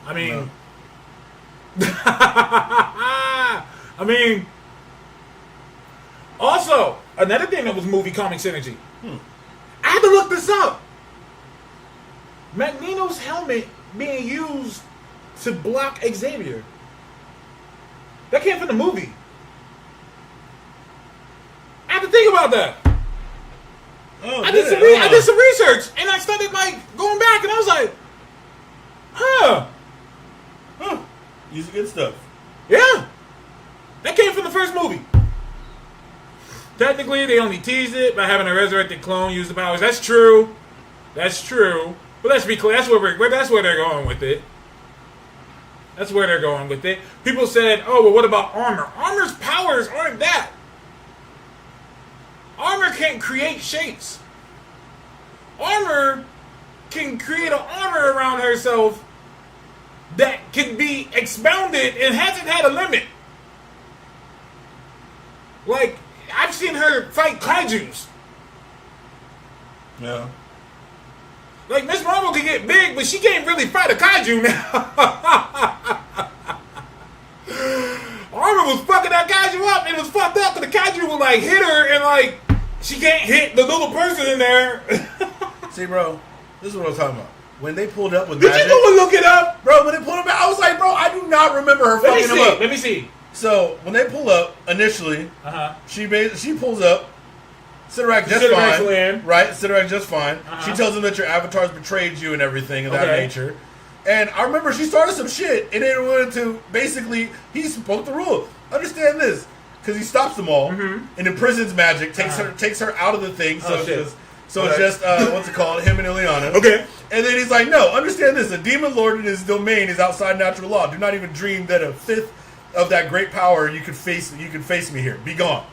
I mean, No. I mean, also, another thing that was movie comic synergy. I had to look this up. Magneto's helmet being used to block Xavier. That came from the movie. I had to think about that. Oh, I did some research, and I started going back, and I was like, huh. Use the good stuff. Yeah. That came from the first movie. Technically, they only teased it by having a resurrected clone use the powers. That's true. That's true. But let's be clear. That's where they're going with it. That's where they're going with it. People said, oh, well, what about armor? Armor's powers aren't that. Armor can't create shapes. Armor can create an armor around herself that can be expounded and hasn't had a limit. Like, I've seen her fight kaijus. Yeah. Like, Miss Marvel can get big, but she can't really fight a kaiju now. Armor was fucking that kaiju up, and it was fucked up, because the kaiju would, hit her, and, she can't hit the little person in there. See, bro, this is what I'm talking about. When they pulled up with Did Magic, you go and look it up? bro, when they pulled up, I was like, bro, I do not remember her Let me fucking him see. up. Let me see. So, when they pull up, initially, she pulls up, Sidorak just Sidorak's fine, land. right? Sidorak just fine. She tells him that your avatar's betrayed you and everything of that Okay. nature. And I remember she started some shit, and then wanted to, basically, he broke the rule. Understand this, because he stops them all, and imprisons Magic, takes her out of the thing, so it's shit. just... So it's just, what's it called? Him and Ileana. Okay. And then he's like, no, understand this. A demon lord in his domain is outside natural law. Do not even dream that a fifth of that great power you could face me here. Be gone.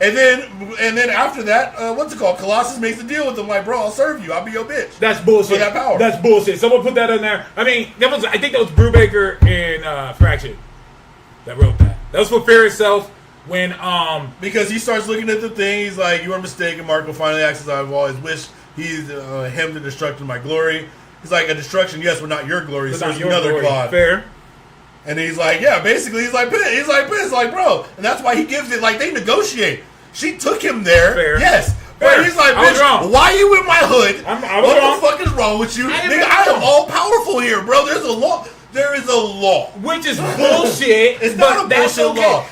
And then after that, what's it called? Colossus makes a deal with him like, bro, I'll serve you. I'll be your bitch. That's bullshit. For that power. That's bullshit. Someone put that in there. I mean, I think that was Brubaker and Fraction that wrote that. That was for Fear Itself. When Because he starts looking at the thing, he's like, you are mistaken, Marco finally acts as I've always wished. He's him the destruction of my glory. He's like, a destruction, yes, but not your glory. So there's another God. Fair. And he's like, yeah, basically, he's like, pissed, like, bro. And that's why he gives it, like, they negotiate. She took him there. Fair. Yes. Fair. But he's like, I was bitch, wrong. why you in my hood? I was what wrong. the fuck is wrong with you? I am Nigga, wrong. I am all powerful here, bro. There's a law. There is a law. Which is bullshit. It's but not a that's bullshit okay. law.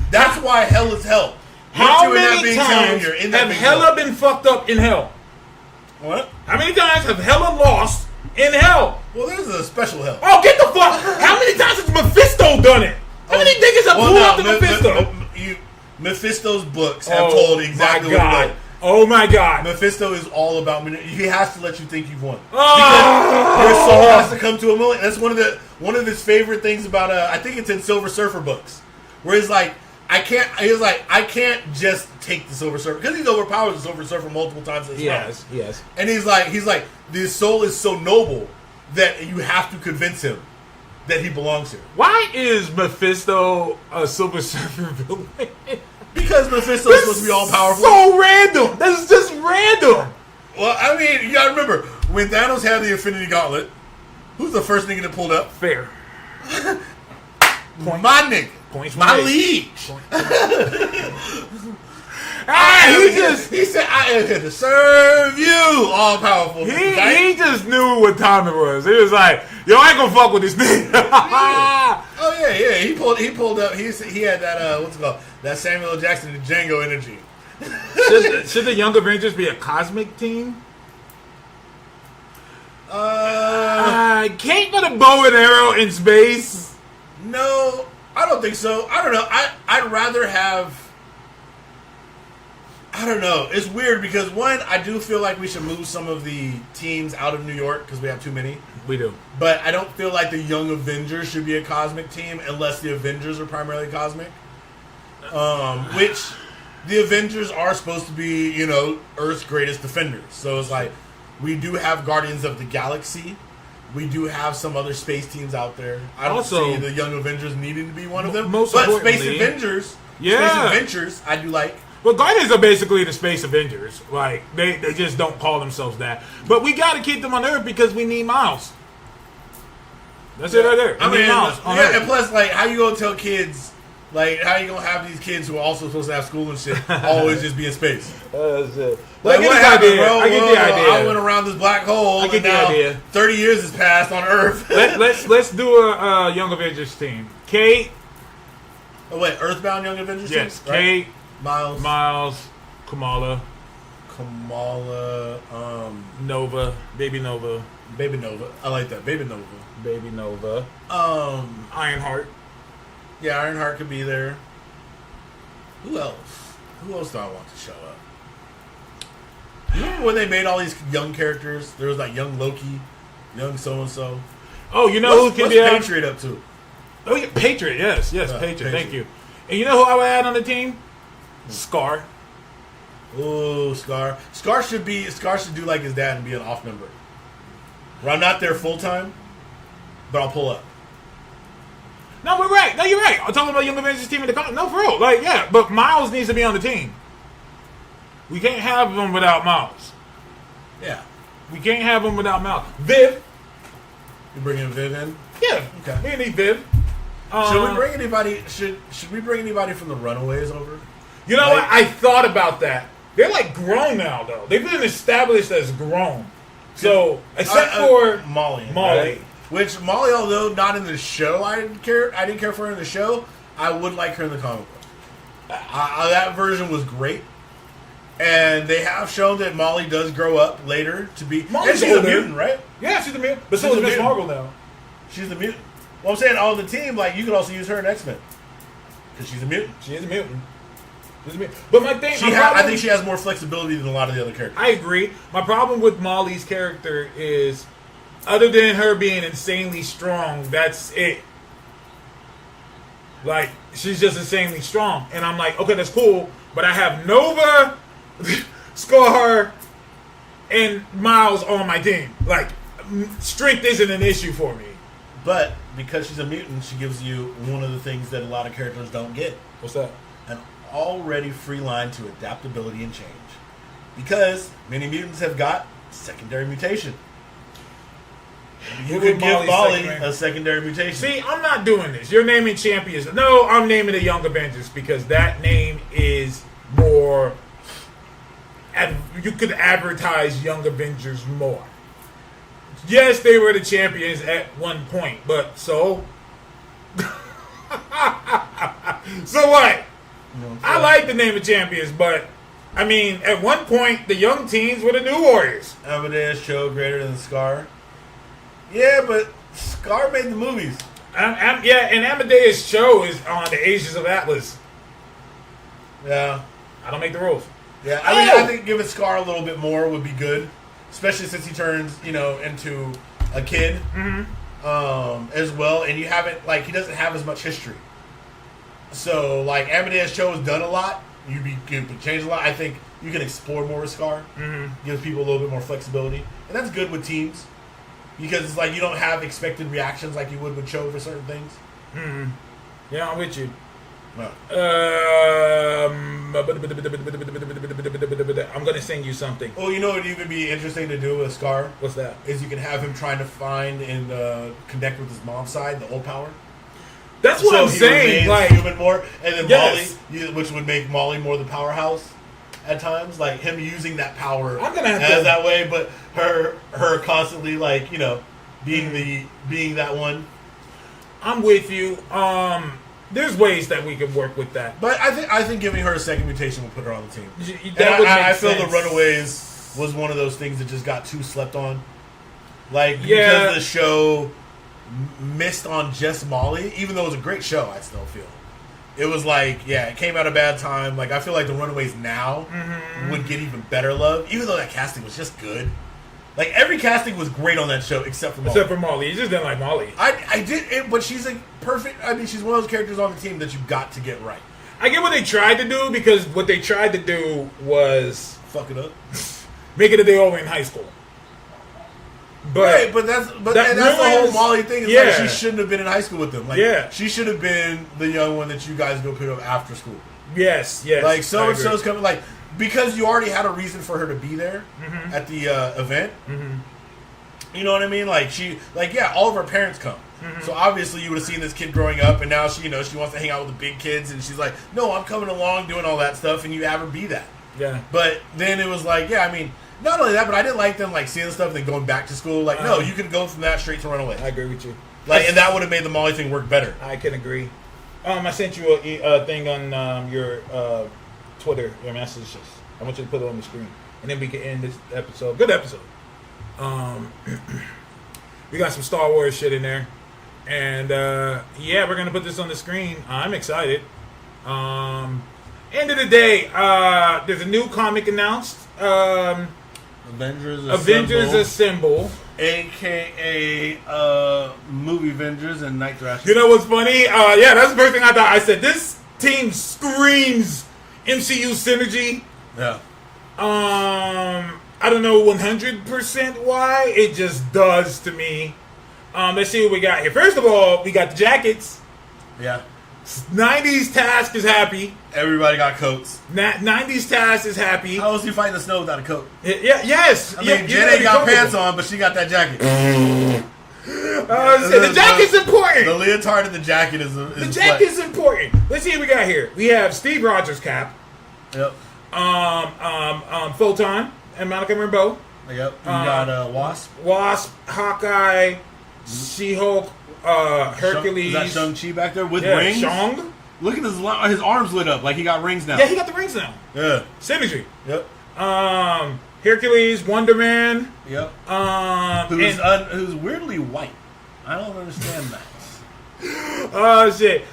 That's why hell is hell. How Once you in that many big town, times you're in that have big Hela town. been fucked up in hell? What? How many times have Hela lost in hell? Well, there's a special hell. Oh, get the fuck! How many times has Mephisto done it? How many niggas have pulled up to Mephisto? Mephisto's books have told exactly my what God. it is. Oh my God! Mephisto is all about. He has to let you think you've won. Oh. Your soul has to come to a million. That's one of his favorite things about. I think it's in Silver Surfer books, where he's like, I can't just take the Silver Surfer because he's overpowered the Silver Surfer multiple times. In his Yes, life. yes. And he's like, this soul is so noble that you have to convince him that he belongs here. Why is Mephisto a Silver Surfer villain? Because Mephisto is supposed to be all powerful. So random. This is just random. Well, I mean, you gotta remember when Thanos had the Infinity Gauntlet, who's the first nigga that pulled up? Fair. My nigga. Points My made. liege. He said, I am here to serve you, all powerful. he just knew what time it was. He was like, yo, I ain't gonna fuck with this nigga. Oh yeah. He pulled up. He had that what's it called? That Samuel L. Jackson and Django energy. Should the Young Avengers be a cosmic team? Can't put a bow and arrow in space. No, I don't think so. I don't know. I'd rather have. I don't know. It's weird because one, I do feel like we should move some of the teams out of New York because we have too many. We do. But I don't feel like the Young Avengers should be a cosmic team unless the Avengers are primarily cosmic. Which the Avengers are supposed to be, you know, Earth's greatest defenders. So it's like we do have Guardians of the Galaxy. We do have some other space teams out there. I don't Also, see the Young Avengers needing to be one of them. most but importantly- Space Avengers, Yeah. Space Adventures, I do like. Well, Guardians are basically the Space Avengers. Like, they just don't call themselves that. But we got to keep them on Earth because we need Miles. That's it right there. We need Miles on Earth. and plus, like, how you gonna tell kids, like, how you gonna have these kids who are also supposed to have school and shit always just be in space? That's it. Like, I get what the happened, idea. bro? I get the Well, idea. I went around this black hole, I get and the now idea. 30 years has passed on Earth. Let's do a Young Avengers team. Kate. Oh, wait, Earthbound Young Avengers? Yes. team, right? Kate. Miles, Kamala. Kamala, Nova. Baby Nova. Baby Nova. I like that. Baby Nova. Baby Nova. Um, Ironheart. yeah, Ironheart could be there. Who else? Who else do I want to show up? You remember when they made all these young characters? There was like young Loki, young so and so. Oh, you know who can What's be on? Patriot up to? Oh, yeah, Patriot. Yes, Patriot. Patriot. Thank you. And you know who I would add on the team? Scar. Ooh, Scar. Scar should do like his dad and be an off member. Where I'm not there full time, but I'll pull up. No, we're right. No, you're right. I'm talking about Young Avengers team in the no, for real. Like, yeah, but Miles needs to be on the team. We can't have him without Miles. Yeah. We can't have him without Miles. Viv. You bringing Viv in? Yeah. Okay. We need Viv. Should we bring anybody? Should we bring anybody from the Runaways over? You know Like- what? I thought about that. They're like grown now, though. They've been established as grown. So, except for Molly. Molly. right? Which Molly, although not in the show, I didn't care for her in the show. I would like her in the comic book. That version was great, and they have shown that Molly does grow up later to be. Molly's and she's older. a mutant, right? Yeah, she's a mutant. But so She's is a Miss mutant. Marvel now. She's a mutant. Well, I'm saying on the team, like you could also use her in X-Men because she's a mutant. She is a mutant. She's a mutant. But my thing, I think she has more flexibility than a lot of the other characters. I agree. My problem with Molly's character is, other than her being insanely strong, that's it. Like, she's just insanely strong. And I'm like, okay, that's cool. But I have Nova, Scar, and Miles on my team. Like, strength isn't an issue for me. But because she's a mutant, she gives you one of the things that a lot of characters don't get. What's that? An already free line to adaptability and change. Because many mutants have got secondary mutation. You What could would give Molly's Molly secondary- a secondary mutation. See, I'm not doing this. You're naming champions. No, I'm naming the Young Avengers because that name is more. You could advertise Young Avengers more. Yes, they were the champions at one point, but so. So what? I like the name of champions, but I mean, at one point, the young teens were the new Warriors. Amadeus Cho greater than Scar. Yeah, but Scar made the movies. Yeah, and Amadeus Cho is on the Ages of Atlas. Yeah. I don't make the rules. Yeah, I think giving Scar a little bit more would be good, especially since he turns, into a kid, as well. And you haven't he doesn't have as much history. So Amadeus Cho has done a lot. You could change a lot. I think you can explore more with Scar, give people a little bit more flexibility, and that's good with teams because it's you don't have expected reactions like you would with Cho for certain things. Yeah, I'm with you. No. I'm gonna sing you something. Oh, you know what would be interesting to do with Scar What's that? is you can have him trying to find and connect with his mom's side, the old power. That's what I'm he saying. remains human more, and then Yes. Molly, which would make Molly more the powerhouse at times, him using that power I'm gonna have as to- that way, but her constantly being that one. I'm with you. There's ways that we could work with that. But I think giving her a second mutation will put her on the team. That would make I feel sense. the Runaways was one of those things that just got too slept on. Yeah. Because the show missed on just Molly, even though it was a great show, I still feel it was like, yeah, it came at a bad time. Like, I feel like the Runaways now would get even better love, even though that casting was just good. Like, every casting was great on that show except for Molly. Except for Molly. You just didn't like Molly. I did it, but she's a perfect. I mean, she's one of those characters on the team that you got to get right. I get what they tried to do, because what they tried to do was Fuck it up. make it that they all were in high school. But Right, but that's the whole ruins- Molly thing. Is yeah. like she shouldn't have been in high school with them. Like, Yeah. she should have been the young one that you guys go pick up after school. yes. Like, I so and agree. so's coming. Like, because you already had a reason for her to be there at the event. You know what I mean? Like, yeah, all of her parents come. So obviously you would have seen this kid growing up, and now she, she wants to hang out with the big kids, and she's like, no, I'm coming along doing all that stuff, and you have her be that. Yeah. But then it was like, yeah, I mean, not only that, but I didn't like them like seeing stuff and then going back to school. Like, no, you could go from that straight to Runaway. I agree with you. Like, and that would have made the Molly thing work better. I can agree. I sent you a thing on your Twitter, your messages. I want you to put it on the screen, and then we can end this episode. Good episode. We got some Star Wars shit in there, and yeah, we're gonna put this on the screen. I'm excited. End of the day, there's a new comic announced. Avengers Assemble. A.K.A. Movie Avengers and Night Thrasher. You know what's funny? Yeah, that's the first thing I thought. I said, this team screams MCU synergy. Yeah. I don't know 100% why. It just does to me. Let's see what we got here. First of all, we got the jackets. Yeah. 90s Task is happy. Everybody got coats. 90s Task is happy. How was he fighting the snow without a coat? Yeah, yes. I mean, Jen ain't got pants on, but she got that jacket. The jacket's important. The leotard and the jacket is The jacket's important. Let's see what we got here. We have Steve Rogers cap. Yep. Photon and Monica Rambeau. Yep. You got Wasp. Wasp, Hawkeye, She-Hulk, Hercules. Is that Shang-Chi back there with yeah, rings? Shang. Look at his arms lit up like he got rings now. Yeah, he got the rings now. Yeah. Synergy. Yep. Hercules, Wonder Man. Yep. And Who's weirdly white. I don't understand that. oh shit.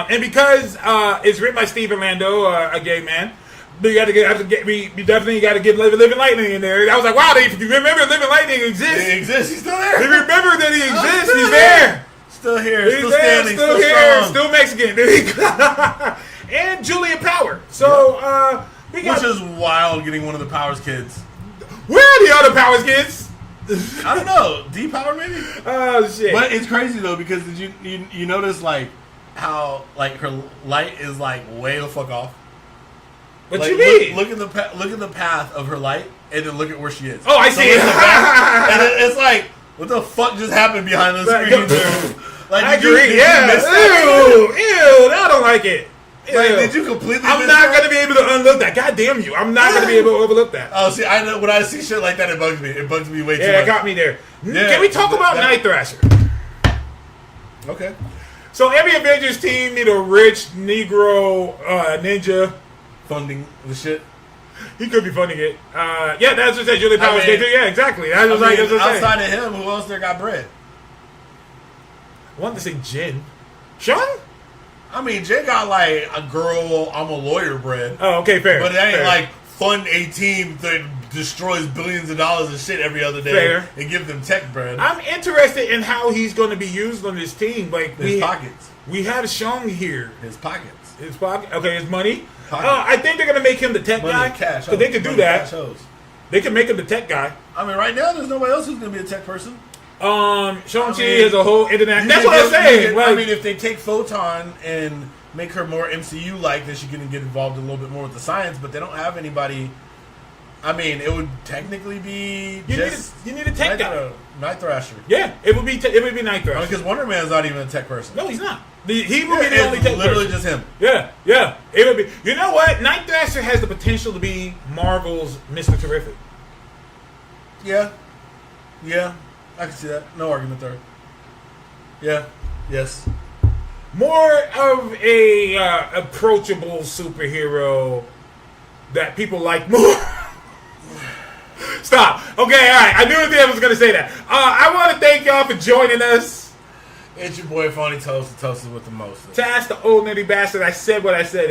And because it's written by Steve Orlando, a gay man, we definitely got to get Living Lightning in there. I was like, wow, they remember Living Lightning exists. He exists. He's still They there. remember that he exists. still He's there. there. Still here. He's Still there. standing. Still Still here. strong. Still Mexican. There you go. And Julia Power. So we got. Which is wild. Getting one of the Powers kids. Where are the other Powers kids? I don't know. D-Power maybe. Oh shit. But it's crazy though because did you notice like how like her light is like way the fuck off. What Like, you mean? Look at the path of her light, and then look at where she is. Oh, I see it. look at the back, and it's like, what the fuck just happened behind the Like, screen? Dude? Like, I did you agree. Yeah. miss that? Ew. I don't like it. Like, Ew. did you completely? I'm miss not that? gonna be able to unlook that. God damn you! I'm not gonna be able to overlook that. Oh, see, I know when I see shit like that, it bugs me. It bugs me way too Yeah, much. it got me there. Yeah, Can we talk about that- Night Thrasher? Okay. So every Avengers team need a rich Negro ninja. Funding the shit. He could be funding it. Yeah, that's what I said. Julie Powers mean- did too. Yeah, exactly. That's what I mean, that's what I said. outside of him, who else there got bread? I wanted to say Jin. Sean? I mean, Jay got like a girl, I'm a lawyer bread. Oh, okay, fair. But it ain't fair. like fund a team that destroys billions of dollars of shit every other day Fair. and give them tech bread. I'm interested in how he's going to be used on this team. Like His pockets. we have Sean here. His pockets. His pocket. Okay, his money. Pocket. I think they're going to make him the tech Money guy. and cash. So they could do Money, that. cash hoes. They can make him the tech guy. I mean, right now, there's nobody else who's going to be a tech person. Shang-Chi mean, is a whole internet. You That's can what I'm get- saying. you can- Like, I mean, if they take Photon and make her more MCU-like, then she can get involved a little bit more with the science, but they don't have anybody. I mean, it would technically be you need a tech guy. Night Thrasher. Yeah, it would be Night Thrasher. Because Wonder Man's not even a tech person. No, he's not. He would be the only It's tech literally person. just him. Yeah. It would be. You know what? Night Thrasher has the potential to be Marvel's Mr. Terrific. Yeah, I can see that. No argument there. Yeah, yes. More of a approachable superhero that people like more. Stop. Okay, all right. I knew I was going to say that. I want to thank y'all for joining us It's your boy Phony Toast, the toasted with the most. To ask the old nitty bastard, I said what I said.